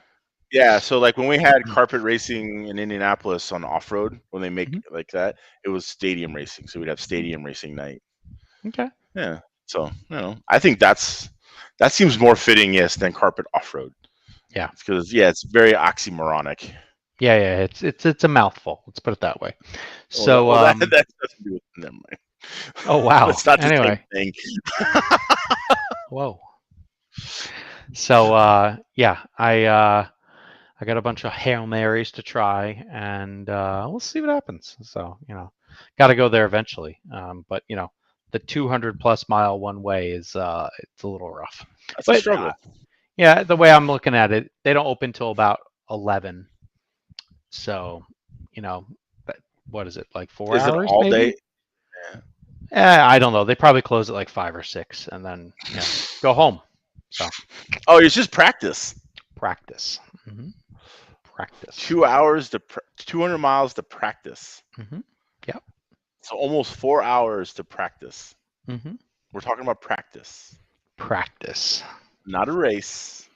Yeah, so like when we had carpet racing in Indianapolis on off road, when they make like that, it was stadium racing. So we'd have stadium racing night. Okay. Yeah. So I think that seems more fitting, yes, than carpet off road. Yeah. Because it's very oxymoronic. Yeah. It's a mouthful. Let's put it that way. So that has to do with, never mind. Oh wow. It's not the Anyway. same thing. Whoa. So yeah, I got a bunch of Hail Marys to try, and we'll see what happens. So, got to go there eventually. But, the 200 plus mile one way is it's a little rough. That's But a struggle. yeah, the way I'm looking at it, they don't open till about 11. So, what is it, like 4 Is it hours all maybe? day? I don't know. They probably close at like 5 or 6, and then go home. So. Oh, it's just practice. Practice. Mm-hmm. Practice. 2 hours 200 miles to practice. Mm-hmm. Yep. So almost 4 hours to practice. Mm-hmm. We're talking about practice. Practice. Not a race.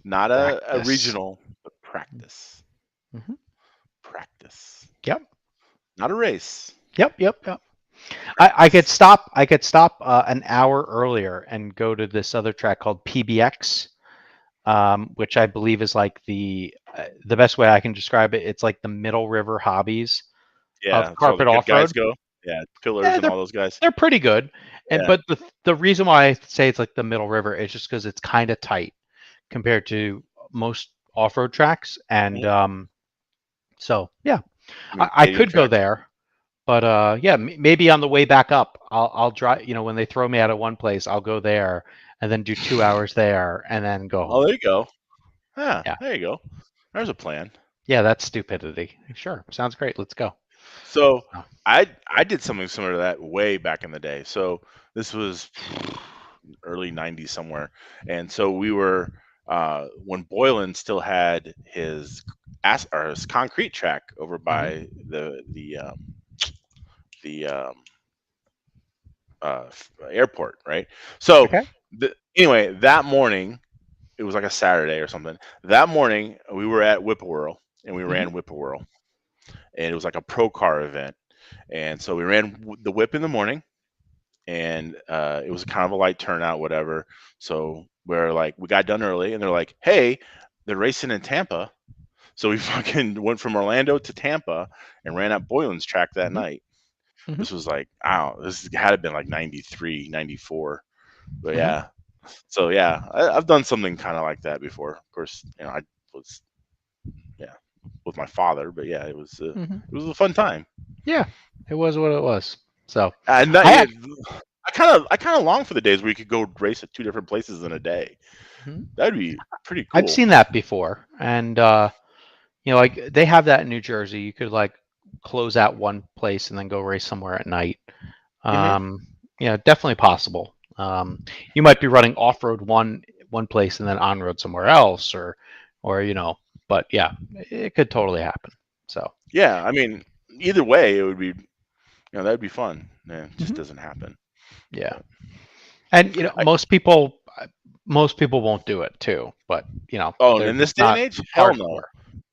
Not a regional, but practice. Mm-hmm. Practice. Yep. Not a race. Yep. I could stop. An hour earlier and go to this other track called PBX, which I believe is like the best way I can describe it. It's like the Middle River Hobbies of carpet off road. Go. Yeah, Pillars and all those guys. They're pretty good, but the reason why I say it's like the Middle River is just because it's kind of tight compared to most off road tracks, and so yeah, I could go there. But maybe on the way back up, I'll drive. When they throw me out of one place, I'll go there and then do 2 hours there and then go home. Oh, there you go. Yeah, there you go. There's a plan. Yeah, that's stupidity. Sure, sounds great. Let's go. So I did something similar to that way back in the day. So this was early '90s somewhere, and so we were when Boylan still had his concrete track over by the airport, right? So anyway, that morning, it was like a Saturday or something. That morning, we were at Whippoorwill, and we ran Whippoorwill, and it was like a pro car event. And so we ran the whip in the morning, and it was kind of a light turnout, whatever. So we got done early, and they're like, "Hey, they're racing in Tampa." So we fucking went from Orlando to Tampa and ran at Boylan's track that night. This was like, this had to have been like 93, 94. But yeah. So yeah, I've done something kind of like that before. Of course, I was, with my father, but yeah, it was a fun time. Yeah, it was what it was. So and I kind of long for the days where you could go race at 2 different places in a day. That'd be pretty cool. I've seen that before, and like they have that in New Jersey. You could like close out one place and then go race somewhere at night. Definitely possible. You might be running off road one place and then on road somewhere else, or but yeah, it could totally happen. So yeah, I mean, either way, it would be, that'd be fun. Yeah, it just doesn't happen. Yeah, and most people won't do it too. But oh, in this day and age, hell no.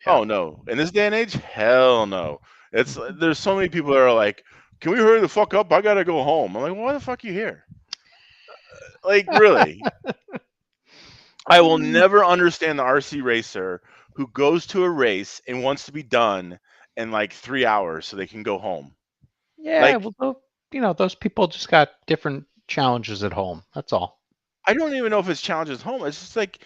Yeah. Oh no, in this day and age, hell no. It's there's so many people that are like, "Can we hurry the fuck up? I gotta go home." I'm like, "Why the fuck are you here?" Like, really? I will never understand the RC racer who goes to a race and wants to be done in like 3 hours so they can go home. Yeah, Like, well, those people just got different challenges at home. That's all. I don't even know if it's challenges home. It's just like,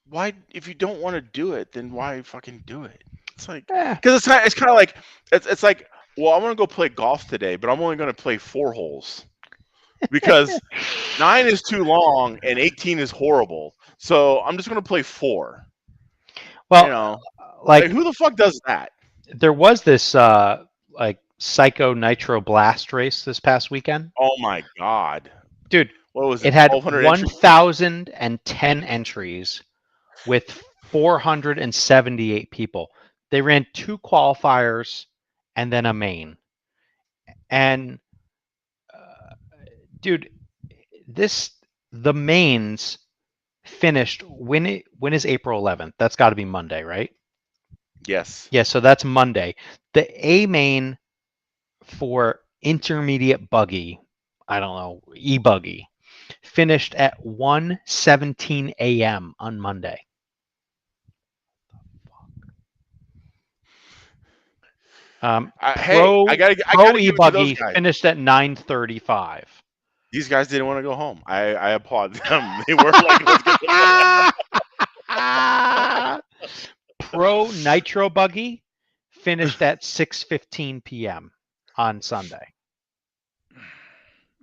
why? If you don't want to do it, then why fucking do it? It's like, Yeah. because it's kind of like it's like, well, I want to go play golf today, but I'm only going to play 4 holes because 9 is too long and 18 is horrible. So I'm just going to play 4. You Well, know, like like who the fuck does that? there was this like Psycho Nitro Blast race this past weekend. Oh my god. Dude, What was it it? had 1,200 entries? 1,010 entries with 478 people. They ran 2 qualifiers and then a main. And dude, the mains finished when is April 11th? That's got to be Monday, right? Yes. Yeah, so that's Monday. The A main for intermediate buggy, I don't know, e-buggy, finished at 1:17 a.m. on Monday. Hey, I Pro gotta give it to those e-buggy guys. finished at 9:35. These guys didn't want to go home. I applaud them. They were like, let's get Pro Nitro Buggy finished at 6:15 p.m. on Sunday.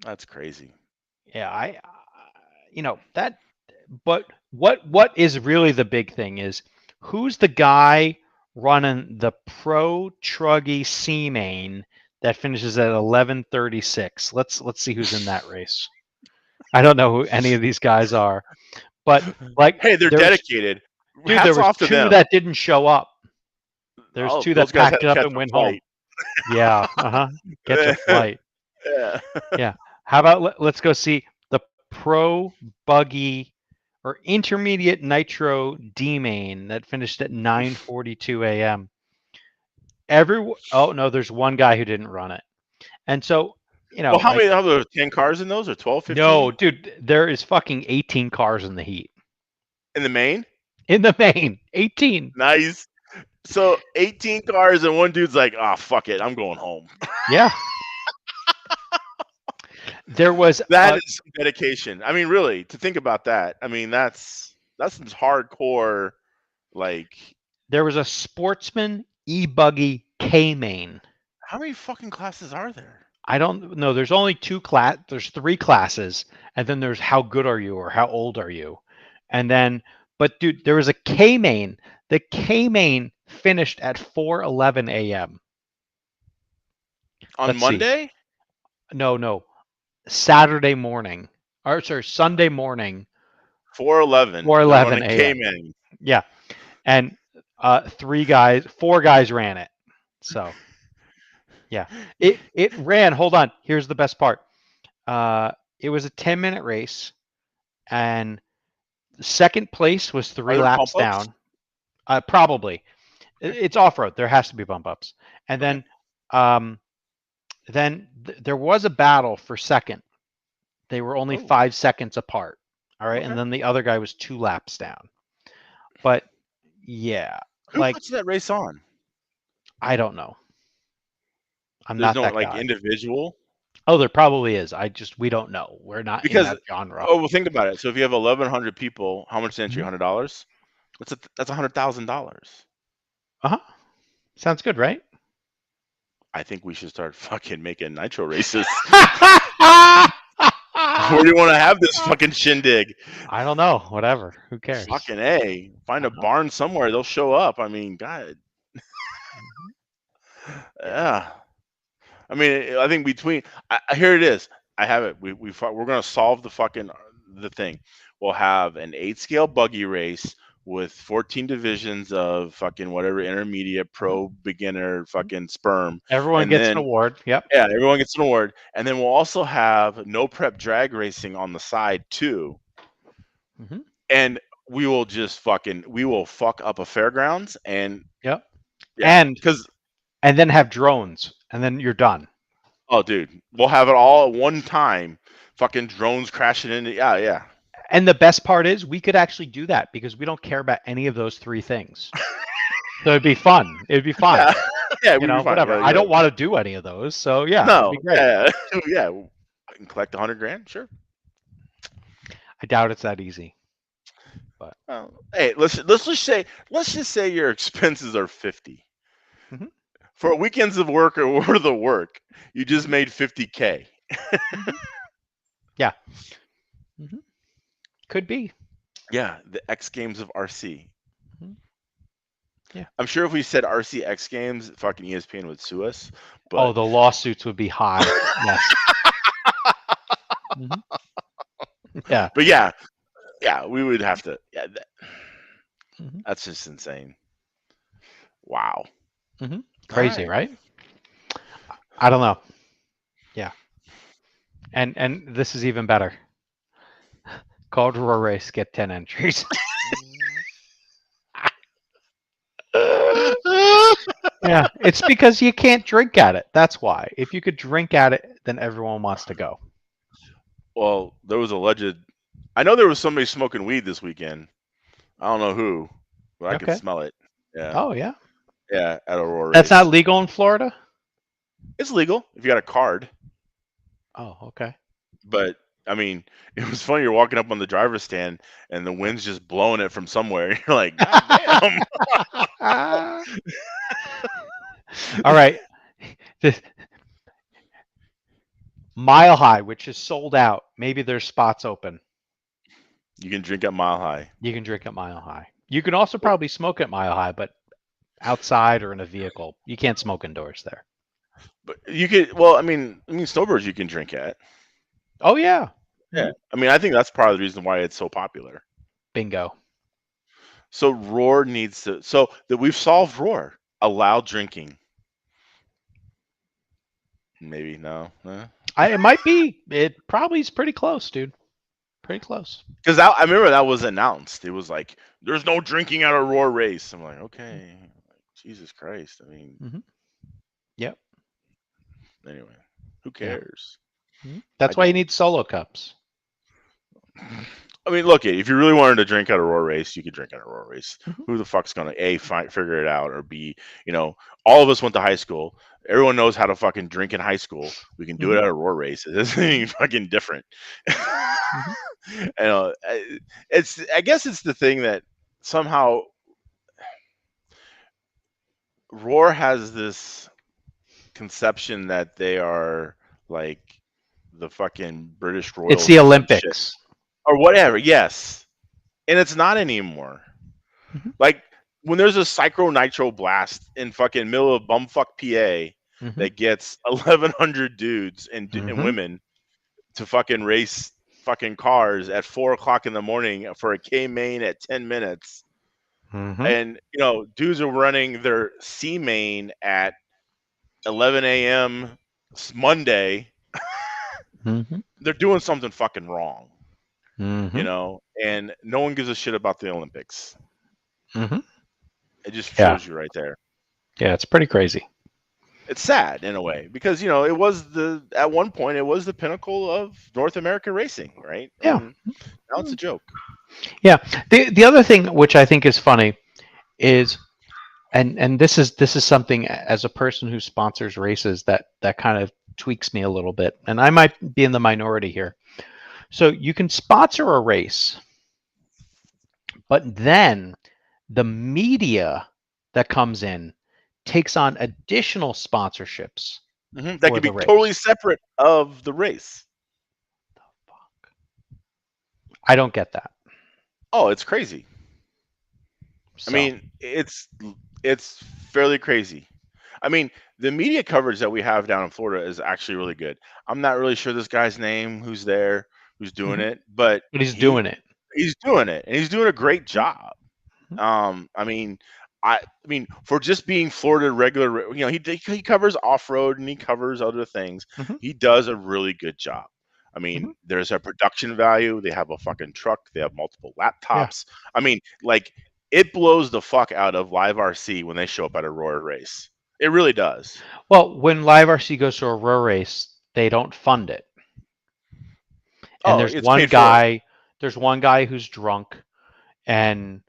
That's crazy. Yeah, that. But what is really the big thing is who's the guy running the Pro Truggy C main that finishes at 11:36. Let's see who's in that race. I don't know who any of these guys are, but like Hey, they're dedicated. there Hats was off to 2 them. that didn't show up. There's Oh, 2 those that guys had packed to it up catch and a went home. flight. Yeah, catch a flight. Yeah. Yeah. How about let's go see the Pro Buggy or Intermediate Nitro D main that finished at 9:42 a.m. Oh no, there's one guy who didn't run it, and so Well, how like many? How there 10 cars in those, or 12, no, 15 dude, there is fucking 18 cars in the heat in the main? in the main. 18. Nice. So 18 cars and one dude's like, "Ah, fuck it, I'm going home." Yeah. There was That is some dedication. I mean, really, to think about that. I mean, that's some hardcore. Like, there was a Sportsman e-buggy K main. how many fucking classes are there? I don't know. There's only there's 3 classes, and then there's how good are you or how old are you, and then but dude, there was a K main. The K main finished at 4:11 a.m. On Let's see. Monday? No, Saturday morning, or sorry, Sunday morning. 4:11. 4:11 a.m. Cayman. Yeah, and 4 guys ran it. So yeah, it ran. Hold on. Here's the best part. It was a 10-minute race, and second place was 3 Are there laps bump ups? down. Probably, it's off road. There has to be bump ups, and Okay. then there was a battle for second. They were only Oh. 5 seconds apart. All right, Okay. and then the other guy was 2 laps down. But yeah, Who like puts that race on? I don't know. I'm There's not no that like guy. individual. Oh, there probably is. We don't know. We're not in Because that genre. well, think about it. So if you have 1,100 people, how much entry? Mhm. $100. That's $100,000. Uh-huh. Sounds good, right? I think we should start fucking making nitro races. Where do you want to have this fucking shindig? I don't know. Whatever. Who cares? Fucking A. Find a barn somewhere. They'll show up. I mean, God. Yeah. I mean, I think here it is. I have it. We're gonna solve the thing. We'll have an 8 scale buggy race with 14 divisions of fucking whatever intermediate, pro, beginner, fucking sperm, Everyone and gets an then award. Yep. yeah, everyone gets an award, and then we'll also have no prep drag racing on the side too, Mhm. and we will fuck up a fairgrounds and Yep. yeah, And because then have drones, and then you're done. oh, dude, we'll have it all at one time. Fucking drones crashing into yeah. And the best part is we could actually do that because we don't care about any of those three things. So it'd be fun. It'd be fine. Yeah, yeah, You we'd know, be fine. whatever. Yeah, I yeah. don't want to do any of those. So yeah, it'd be No, great. yeah, yeah. I can collect $100,000, sure. I doubt it's that easy. But Hey, let's just say your expenses are 50 Mhm. for weekends of work or worth of work. You just made 50K. Yeah. Could be. Yeah, the X Games of RC. Mhm. Yeah. I'm sure if we said RC X Games, fucking ESPN would sue us. But Oh, the lawsuits would be high. Yes. Mhm. Yeah. but yeah, we would have to. Yeah, Mhm. that's just insane. Wow. Crazy, All right? I don't know. Yeah. And this is even better. Called Roar Race, get 10 entries. Yeah, it's because you can't drink at it. That's why. If you could drink at it, then everyone wants to go. Well, there was alleged. I know there was somebody smoking weed this weekend. I don't know who, but I could Okay. smell it. Yeah, Oh, yeah. yeah, at Aurora That's Race. not legal in Florida? It's legal if you got a card, Oh, okay. but I mean, it was funny. You're walking up on the driver's stand and the wind's just blowing it from somewhere. You're like, God damn. All right. The Mile High, which is sold out. Maybe there's spots open. You can drink at Mile High. You can drink at Mile High. You can also probably smoke at Mile High, but outside or in a vehicle. You can't smoke indoors there. But you could. Well, I mean, snowbirds you can drink at. Oh, yeah. Yeah. I mean, I think that's part of the reason why it's so popular. Bingo. So Roar needs to. So that we've solved Roar. Allow drinking. Maybe no. It might be. It probably is pretty close, dude. Pretty close. Because I remember that was announced. It was like, there's no drinking at a Roar race. I'm like, okay, Jesus Christ. I mean, Yep. anyway, who cares? That's why you need solo cups. I mean, look, if you really wanted to drink at a Roar race, you could drink at a Roar race. Who the fuck's gonna figure it out, or B, all of us went to high school. Everyone knows how to fucking drink in high school. We can do it at a Roar race. It isn't any fucking different. I guess it's the thing that somehow Roar has this conception that they are like the fucking British Royals. It's the Olympics. Or whatever, yes. And it's not anymore. Like, when there's a Psycho Nitro Blast in fucking middle of bumfuck PA that gets 1,100 dudes and women to fucking race fucking cars at 4 o'clock in the morning for a K-main at 10 minutes. And, dudes are running their C-main at 11 a.m. Monday. They're doing something fucking wrong. And no one gives a shit about the Olympics. It just shows you right there. Yeah, it's pretty crazy. It's sad in a way because it was at one point it was the pinnacle of North American racing, right? Yeah. And now it's a joke. Yeah. The other thing which I think is funny is, and this is something as a person who sponsors races that kind of tweaks me a little bit, and I might be in the minority here. So you can sponsor a race, but then the media that comes in takes on additional sponsorships. That could be totally separate of the race. The fuck? I don't get that. Oh, it's crazy. So. I mean, it's fairly crazy. I mean, the media coverage that we have down in Florida is actually really good. I'm not really sure this guy's name, who's doing it, but he's doing it. He's doing it, and he's doing a great job. I mean, for just being Florida regular, he covers off-road and he covers other things. He does a really good job. I mean, there's a production value. They have a fucking truck. They have multiple laptops. Yeah. I mean, like, it blows the fuck out of Live RC when they show up at a Roar race. It really does. Well, when Live RC goes to a Roar race, they don't fund it. And there's one guy There's one guy who's drunk, and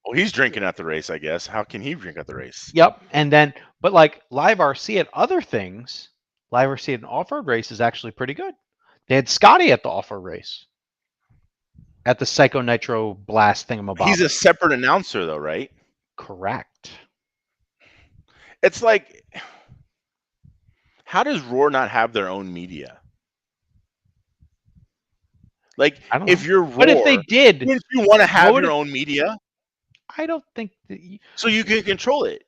Well, he's drinking at the race, I guess. How can he drink at the race? yep. And then, but like live RC at other things, live RC at an off-road race is actually pretty good. They had Scotty at the off-road race at the Psycho Nitro Blast thingamabob. He's a separate announcer, though, right? Correct. It's like, how does Roar not have their own media? Like, I don't if know. you're Roar, But if they did, wouldn't you want to have would your it- own media I don't think that so you can control it?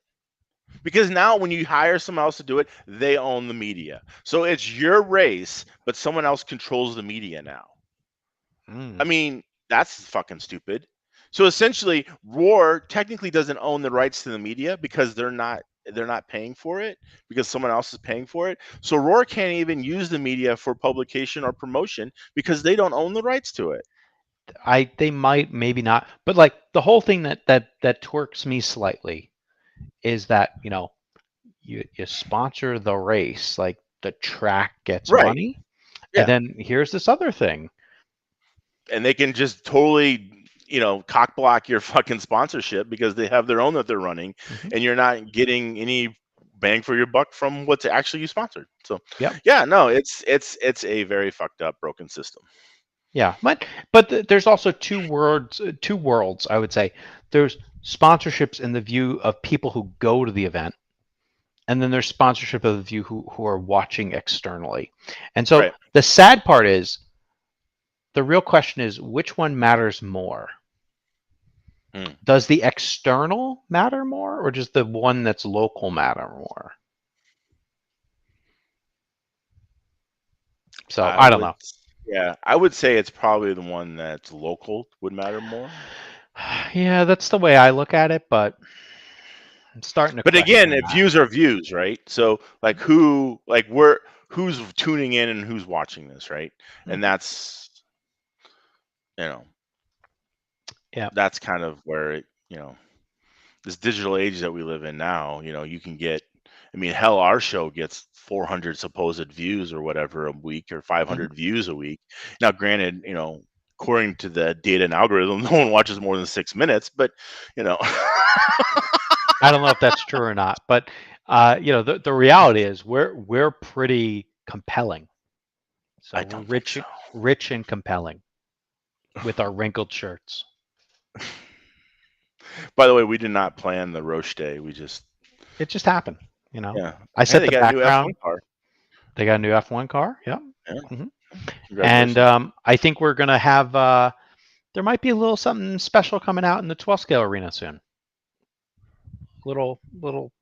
Because now when you hire someone else to do it, they own the media. So it's your race, but someone else controls the media now. I mean, that's fucking stupid. So essentially, Roar technically doesn't own the rights to the media because they're not paying for it, because someone else is paying for it. So Roar can't even use the media for publication or promotion because they don't own the rights to it. they might, maybe not, but like the whole thing that twerks me slightly is that, you know, you sponsor the race, like the track gets Right. money, Yeah. and then here's this other thing, And they can just totally, you know, cock block your fucking sponsorship because they have their own that they're running, and you're not getting any bang for your buck from what's actually you sponsored. So Yep. yeah, no, it's a very fucked up, broken system. Yeah, but there's also two worlds, I would say. There's sponsorships in the view of people who go to the event, and then there's sponsorship of the view who are watching externally. And so Right. the sad part is, the real question is, which one matters more? Does the external matter more, or does the one that's local matter more? So I don't know. Yeah, I would say it's probably the one that's local would matter more. Yeah, that's the way I look at it, but I'm starting to. But again, question that. views are views, right? So like who's tuning in and who's watching this, right? And that's, you know, yeah, that's kind of where it, you know, this digital age that we live in now, you know, you can get, I mean, hell, our show gets 400 supposed views or whatever a week, or 500 views a week. Now, granted, you know, according to the data and algorithm, no one watches more than 6 minutes, but, you know. I don't know if that's true or not, but you know, the reality is we're pretty compelling. So I don't we're think so. rich and compelling with our wrinkled shirts. By the way, we did not plan the Roche Day. It just happened, you know. Yeah. I set Hey, the they got a new background. F1 car. They got a new F1 car. Yep. Yeah. And I think we're gonna have there might be a little something special coming out in the 12 scale arena soon. Little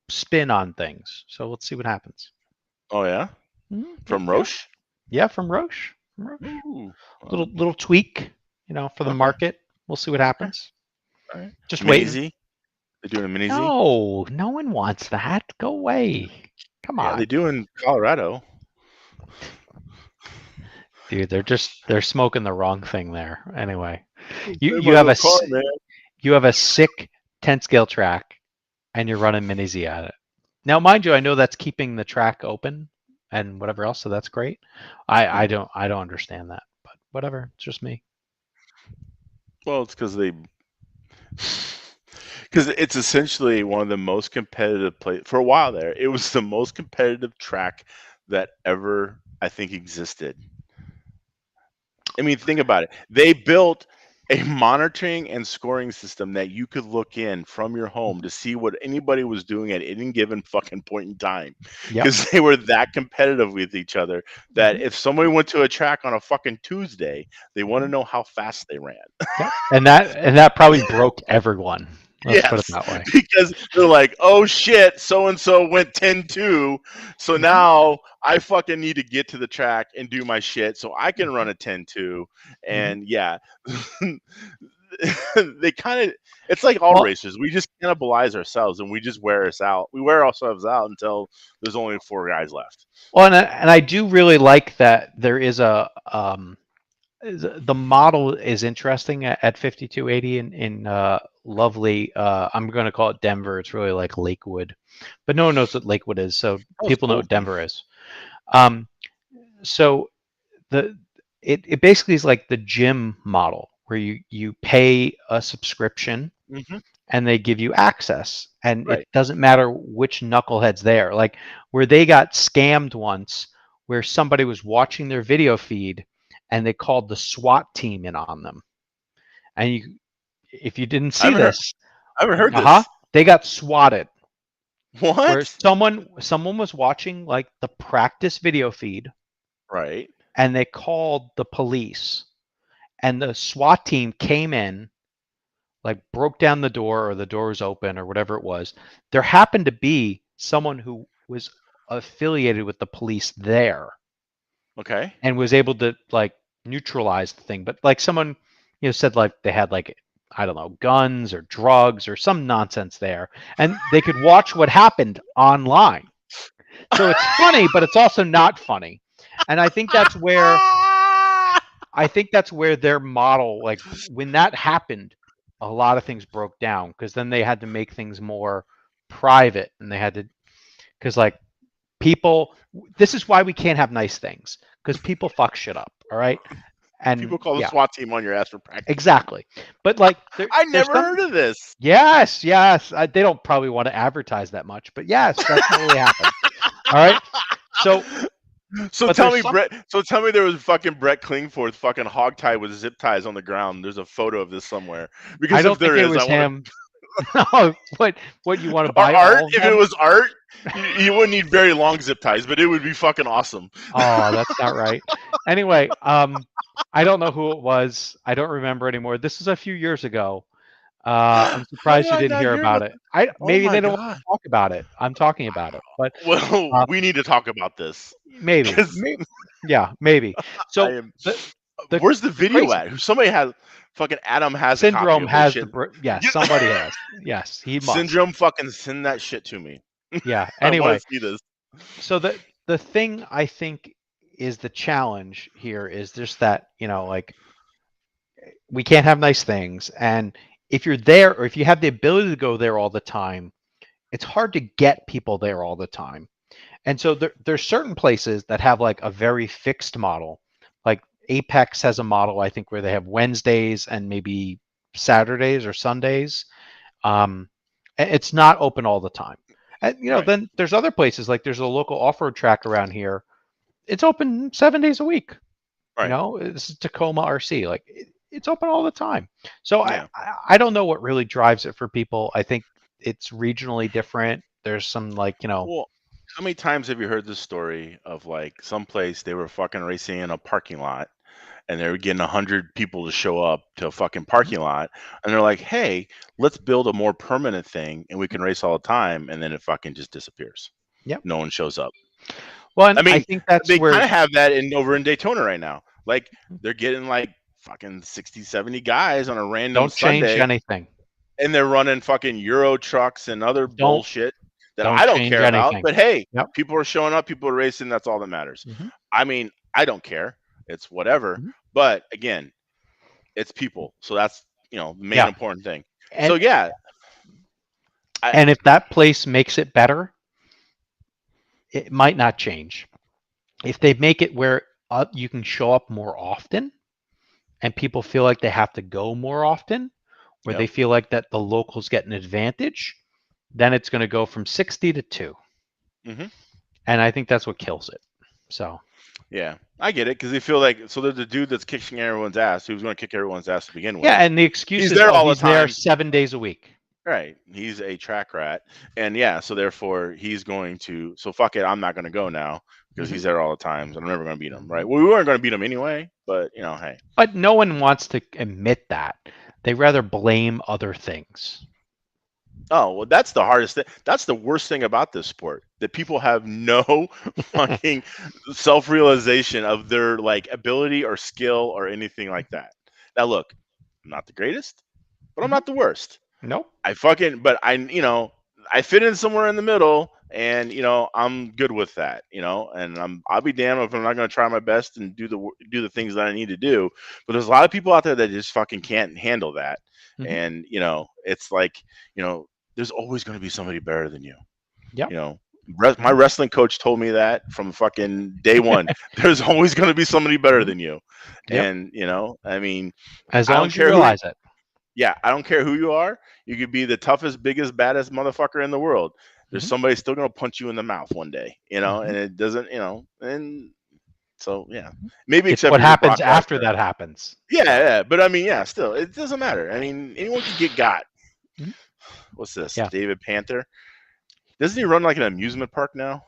spin on things. So let's see what happens. Oh yeah, from Roche. Yeah, from Roche. Ooh. Little tweak, you know, for the market. We'll see what happens. All right. Just Mini wait. Z. They're doing a Mini Z. No one wants that. Go away. Come on. Yeah, they do in Colorado. Dude, they're smoking the wrong thing there. Anyway, you have a sick 10 scale track, and you're running Mini Z at it. Now, mind you, I know that's keeping the track open and whatever else, so that's great. I don't understand that, but whatever. It's just me. Well, it's because it's essentially one of the most competitive for a while there. It was the most competitive track that ever, I think, existed. I mean, think about it. They built a monitoring and scoring system that you could look in from your home to see what anybody was doing at any given fucking point in time, because they were that competitive with each other that if somebody went to a track on a fucking Tuesday, they want to know how fast they ran. And that probably broke everyone. Let's put it that way. Because they're like, oh shit, so and so went 10-2, so now I fucking need to get to the track and do my shit so I can run a 10-2. And yeah, they kind of, it's like all racers. We just cannibalize ourselves and we just wear ourselves out until there's only 4 guys left. Well, and I do really like that there is a the model is interesting at 5280 in lovely, I'm going to call it Denver. It's really like Lakewood, but no one knows what Lakewood is, so people know what Denver is. So it basically is like the gym model, where you pay a subscription Hmm. and they give you access, and it Right. doesn't matter which knucklehead's there. Like where they got scammed once, where somebody was watching their video feed and they called the SWAT team in on them. And if you didn't I see haven't heard. this, I haven't heard uh-huh, this. they got swatted. Where What? someone was watching like the practice video feed Right. and they called the police, and the SWAT team came in, like broke down the door, or the door was open, or whatever it was. There happened to be someone who was affiliated with the police there Okay. and was able to like neutralize the thing. But like someone, said like they had like, I don't know, guns or drugs or some nonsense there, and they could watch what happened online. So it's funny, but it's also not funny. And I think that's where their model, like when that happened, a lot of things broke down, because then they had to make things more private, and they had to, because like people, this is why we can't have nice things, because people fuck shit up. All right. And People call the yeah, SWAT team on your ass for practice. exactly. But like I there's never some, heard of this. yes, they don't probably want to advertise that much, but yes, that's totally happened. All right. So So but tell there's me, some, Brett. So tell me, there was fucking Brett Klingforth fucking hogtied with zip ties on the ground. There's a photo of this somewhere. I Because if don't think there it is, I was want to. him. No, what you want to Or buy art. all of If it them? was art, you wouldn't need very long zip ties, but it would be fucking awesome. Oh, that's not right. Anyway, I don't know who it was. I don't remember anymore. This is a few years ago. I'm How did surprised you I didn't not hear hear about about it. that? Oh Maybe my they don't want god. to talk about it. I'm talking about it, but Well, uh, we need to talk about this maybe, because yeah, maybe. I So am. the the Where's the the video crazy at? Somebody has fucking Adam has a copy syndrome of this has shit. yes, somebody has. Yes, he must. Syndrome, fucking send that shit to me. Yeah. I want Anyway, to see this. so the thing I think is the challenge here is just that, like we can't have nice things, and if you're there, or if you have the ability to go there all the time, it's hard to get people there all the time. And so there's certain places that have like a very fixed model. Like Apex has a model, I think, where they have Wednesdays and maybe Saturdays or Sundays. Um, it's not open all the time. And, Right. then there's other places, like there's a local off-road track around here. It's open 7 days a week. Right. This is Tacoma RC. Like it's open all the time. So Yeah. I don't know what really drives it for people. I think it's regionally different. There's some like, Well, how many times have you heard this story of like someplace they were fucking racing in a parking lot and they were getting 100 people to show up to a fucking parking lot and they're like, hey, let's build a more permanent thing and we can race all the time, and then it fucking just disappears. Yep. No one shows up. Well, and I I mean, think that's they kind where of have that over in Daytona right now. Like they're getting like fucking 60, 70 guys on a random don't change Sunday anything. and they're running fucking Euro trucks and other Don't bullshit that don't I don't change care about. anything. But hey, Yep. people are showing up, people are racing. That's all that matters. Hmm. I mean, I don't care. It's whatever. Hmm. But again, it's people. So that's, the main Yeah. important thing. So And yeah, and if that place makes it better, it might not change. If they make it where you can show up more often, and people feel like they have to go more often, where they yep. feel like that the locals get an advantage, then it's going to go from 60 to 2. Hmm. And I think that's what kills it. So Yeah, I get it because they feel like, so there's the dude that's kicking everyone's ass who's going to kick everyone's ass to begin with. yeah, and the excuse He's is, there all he's the there time. 7 days a week. Right. He's a track rat. And yeah, so therefore he's going to, so fuck it, I'm not going to go now because he's there all the time. So I'm never going to beat him. Right. Well, we weren't going to beat him anyway, but hey. But no one wants to admit that. They rather blame other things. Oh, well, that's the hardest thing. That's the worst thing about this sport, that people have no fucking self-realization of their like ability or skill or anything like that. Now, look, I'm not the greatest, but I'm not the worst. Nope. But I fit in somewhere in the middle, and I'm good with that, and I'll be damned if I'm not going to try my best and do the things that I need to do. But there's a lot of people out there that just fucking can't handle that, and it's like, there's always going to be somebody better than you. Yep. My wrestling coach told me that from fucking day one. There's always going to be somebody better Mhm. than you, Yep. and you know, I mean, As I long don't as you care who. realize it. Yeah, I don't care who you are. You could be the toughest, biggest, baddest motherfucker in the world. There's Mhm. somebody still going to punch you in the mouth one day, you know, Mhm. and it doesn't, you know, and so yeah, maybe It's except what for your happens Brock after Lesnar. that happens. Yeah, So. yeah, but I mean, yeah, still, it doesn't matter. I mean, anyone could get got. Mhm. What's this? Yeah. David Panther? Doesn't he run like an amusement park now?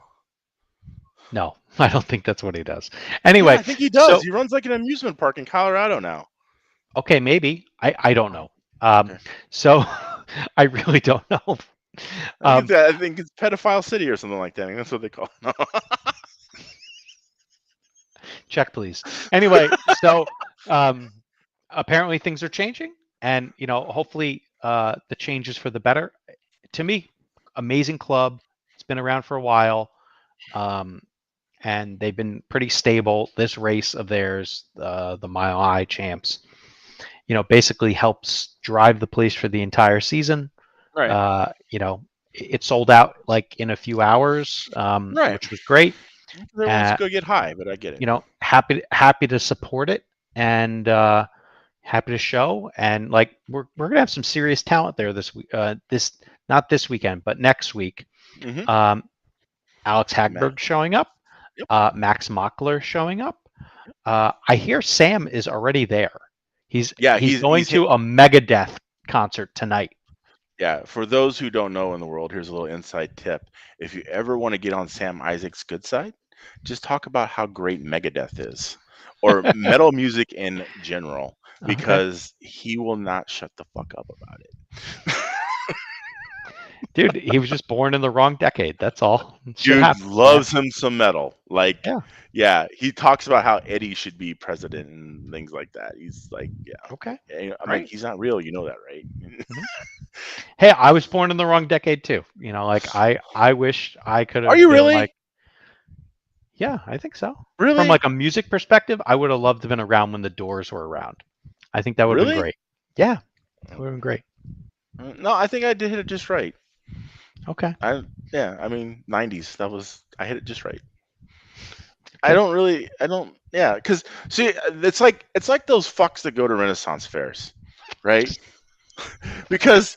No, I don't think that's what he does. Yeah, Anyway, I think he does. so He runs like an amusement park in Colorado now. okay, maybe I don't know. Okay. So I really don't know. Um, I think it's Pedophile City or something like that. I think that's what they call it. check please. Anyway, so um, apparently things are changing, and hopefully the changes for the better. To me, amazing club. It's been around for a while, and they've been pretty stable. This race of theirs, the Mile High Champs, basically helps drive the place for the entire season. Right. It sold out like in a few hours, Right. which was great. Everyone wants to go get high, but I get it. Happy to support it, and happy to show. And like we're gonna have some serious talent there this week. This not this weekend, but next week. Mm-hmm. Um, Alex Matt. Hagberg showing up. Yep. Max Mockler showing up. I hear Sam is already there. He's Yeah, he's going he's to a Megadeth concert tonight. yeah. For those who don't know in the world, here's a little inside tip. If you ever want to get on Sam Isaac's good side, just talk about how great Megadeth is, or metal music in general, Okay, because he will not shut the fuck up about it. dude, he was just born in the wrong decade. That's all. Shit Dude happens, man. loves him some metal. Like, Yeah. yeah, he talks about how Eddie should be president and things like that. He's like, yeah. Okay. I'm like, Great. he's not real. You know that, right? Mhm. Hey, I was born in the wrong decade too. Like I wish I could Are have you been like, really? yeah, I think so. From Really? like a music perspective, I would have loved to have been around when the Doors were around. I think that would have been Really? great. Yeah, that would have been great. No, I think I did hit it just right. Okay, Yeah, I mean, 90s. I hit it just right. cool. I don't, yeah, because see, it's like those fucks that go to Renaissance fairs, right? Because,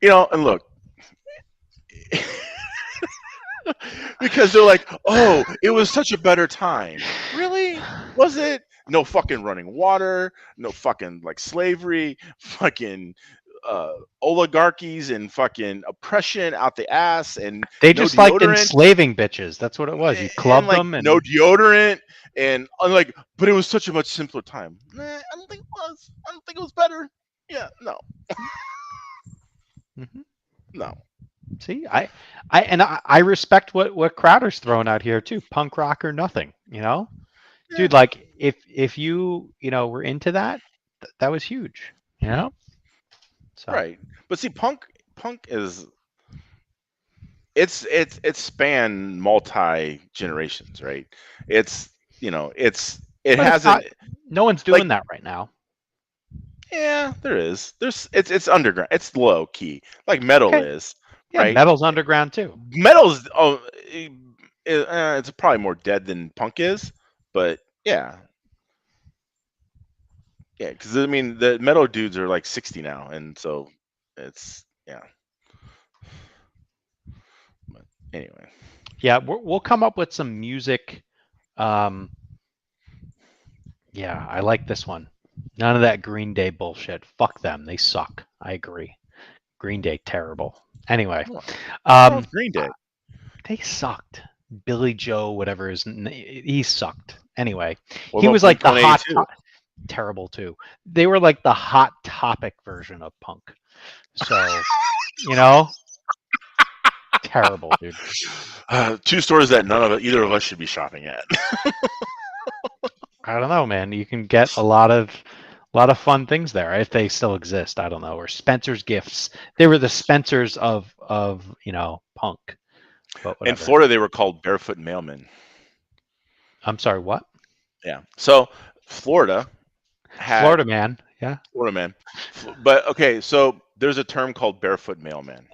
and look, because they're like, oh, it was such a better time. Really? Was it? No fucking running water, no fucking like slavery, fucking oligarchies and fucking oppression out the ass, and They no just liked deodorant, enslaving bitches. That's what it was. You and clubbed like them, no and deodorant, and I'm like, but it was such a much simpler time. Nah, I don't think it was. I don't think it was better. Yeah, no, Mhm. no. See, I respect what Crowder's throwing out here too. Punk rock or nothing. Yeah, Dude. Like if you were into that, that was huge. You know. So right. But see, punk is it's spanned multi generations, right? It's it but it's hasn't, not. No one's like, doing that right now. yeah, there's it's underground, it's low key like metal Okay. is, Yeah, right? metal's underground too. Metal's it's probably more dead than punk is, but yeah, because I mean the metal dudes are like 60 now, and so it's yeah. But anyway, Yeah, we'll come up with some music. Um, yeah, I like this one. None of that Green Day bullshit. Fuck them. They suck. I agree. Green Day terrible. Anyway, what's wrong um, with Green Day? they sucked. Billy Joe, whatever he sucked. Anyway, What he about was like Blink the hot, 182? terrible too. They were like the hot topic version of punk. So, you know, terrible, dude. Two stores that either of us should be shopping at. I don't know, man. You can get a lot of fun things there if they still exist. I don't know. Or Spencer's Gifts. They were the Spencers of punk, but In whatever. Florida, they were called barefoot mailmen. I'm sorry, what? Yeah. So Florida had Florida man. Yeah. Florida man, but okay. So there's a term called barefoot mailman,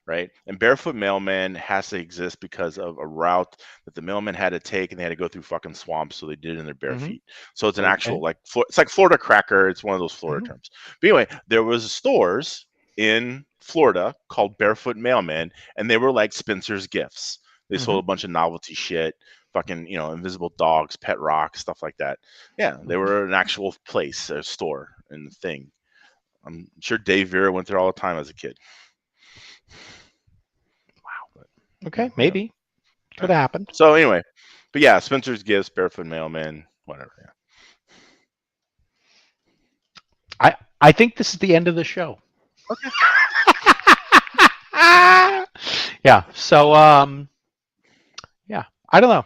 right? And Barefoot Mailman has to exist because of a route that the mailman had to take, and they had to go through fucking swamps, so they did it in their bare Mm-hmm. feet. So it's an Okay. actual it's like Florida cracker. It's one of those Florida Mm-hmm. terms. But anyway, there was stores in Florida called Barefoot Mailman, and they were like Spencer's Gifts. They sold a bunch of novelty shit, fucking, invisible dogs, pet rocks, stuff like that. Yeah, they were an actual place, a store, and the thing. I'm sure Dave Vera went there all the time as a kid. Okay, Yeah. maybe could have happened. So anyway, but yeah, Spencer's Gifts, Barefoot Mailman, whatever. Yeah. I think this is the end of the show. Okay. Yeah. So yeah, I don't know.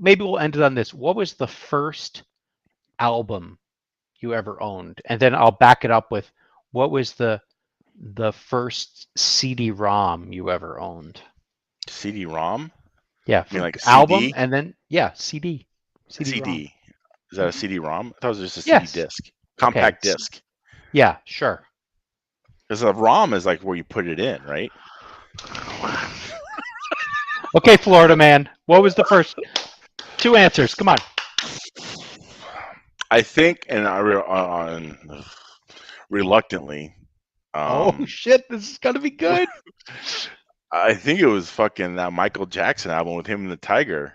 Maybe we'll end it on this. What was the first album you ever owned? And then I'll back it up with what was the first CD-ROM you ever owned? CD-ROM? Yeah, You mean like album CD? and then CD. CD. Is that a CD-ROM? I thought it was just a Yes. CD disc. Compact disc. Yeah, sure. Because a ROM is like where you put it in, right? Okay, Florida man. What was the first? 2 answers. Come on. I think, and reluctantly. Oh shit! This is gonna be good. I think it was fucking that Michael Jackson album with him and the Tiger.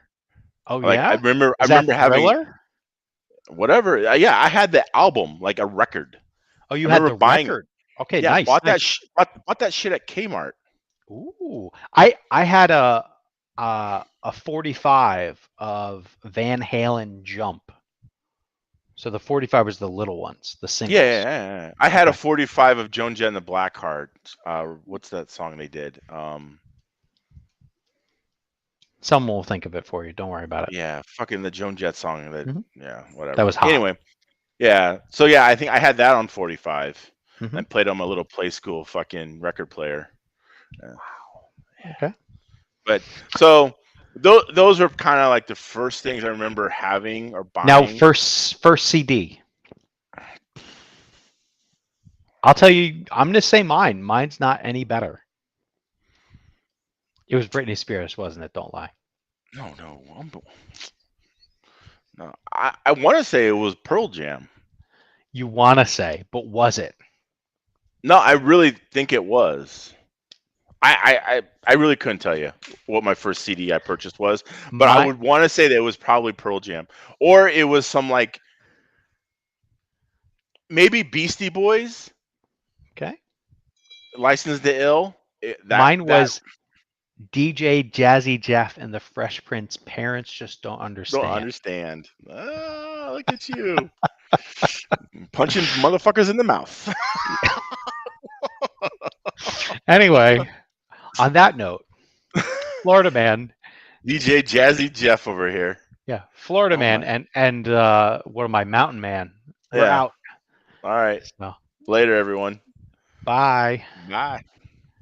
Oh Like, yeah. I remember Thriller? having whatever. Yeah, I had the album, like a record. Oh, you had the record. Okay, yeah, nice. Bought nice. bought that shit at Kmart. Ooh, I had a 45 of Van Halen Jump. So the 45 was the little ones, the singles. Yeah. I had a 45 of Joan Jett and the Blackhearts. What's that song they did? Someone will think of it for you. Don't worry about it. Yeah, fucking the Joan Jett song. Yeah, whatever. That was hot. Anyway, yeah. So yeah, I think I had that on 45. Mm-hmm. I played on my little Play School fucking record player. Wow. Okay. But so those were kind of like the first things I remember having or buying. Now, first CD. I'll tell you, I'm going to say mine. Mine's not any better. It was Britney Spears, wasn't it? Don't lie. No. I want to say it was Pearl Jam. You want to say, but was it? No, I really think it was. I really couldn't tell you what my first CD I purchased was, but I would want to say that it was probably Pearl Jam, or it was some like maybe Beastie Boys. Okay. License to Ill. Mine was DJ Jazzy Jeff and the Fresh Prince. Parents just don't understand. Oh, look at you. Punching motherfuckers in the mouth. Anyway, on that note, Florida man. DJ Jazzy Jeff over here. Yeah, Florida man and what am I, Mountain Man? We're out. All right. So. Later, everyone. Bye. Bye.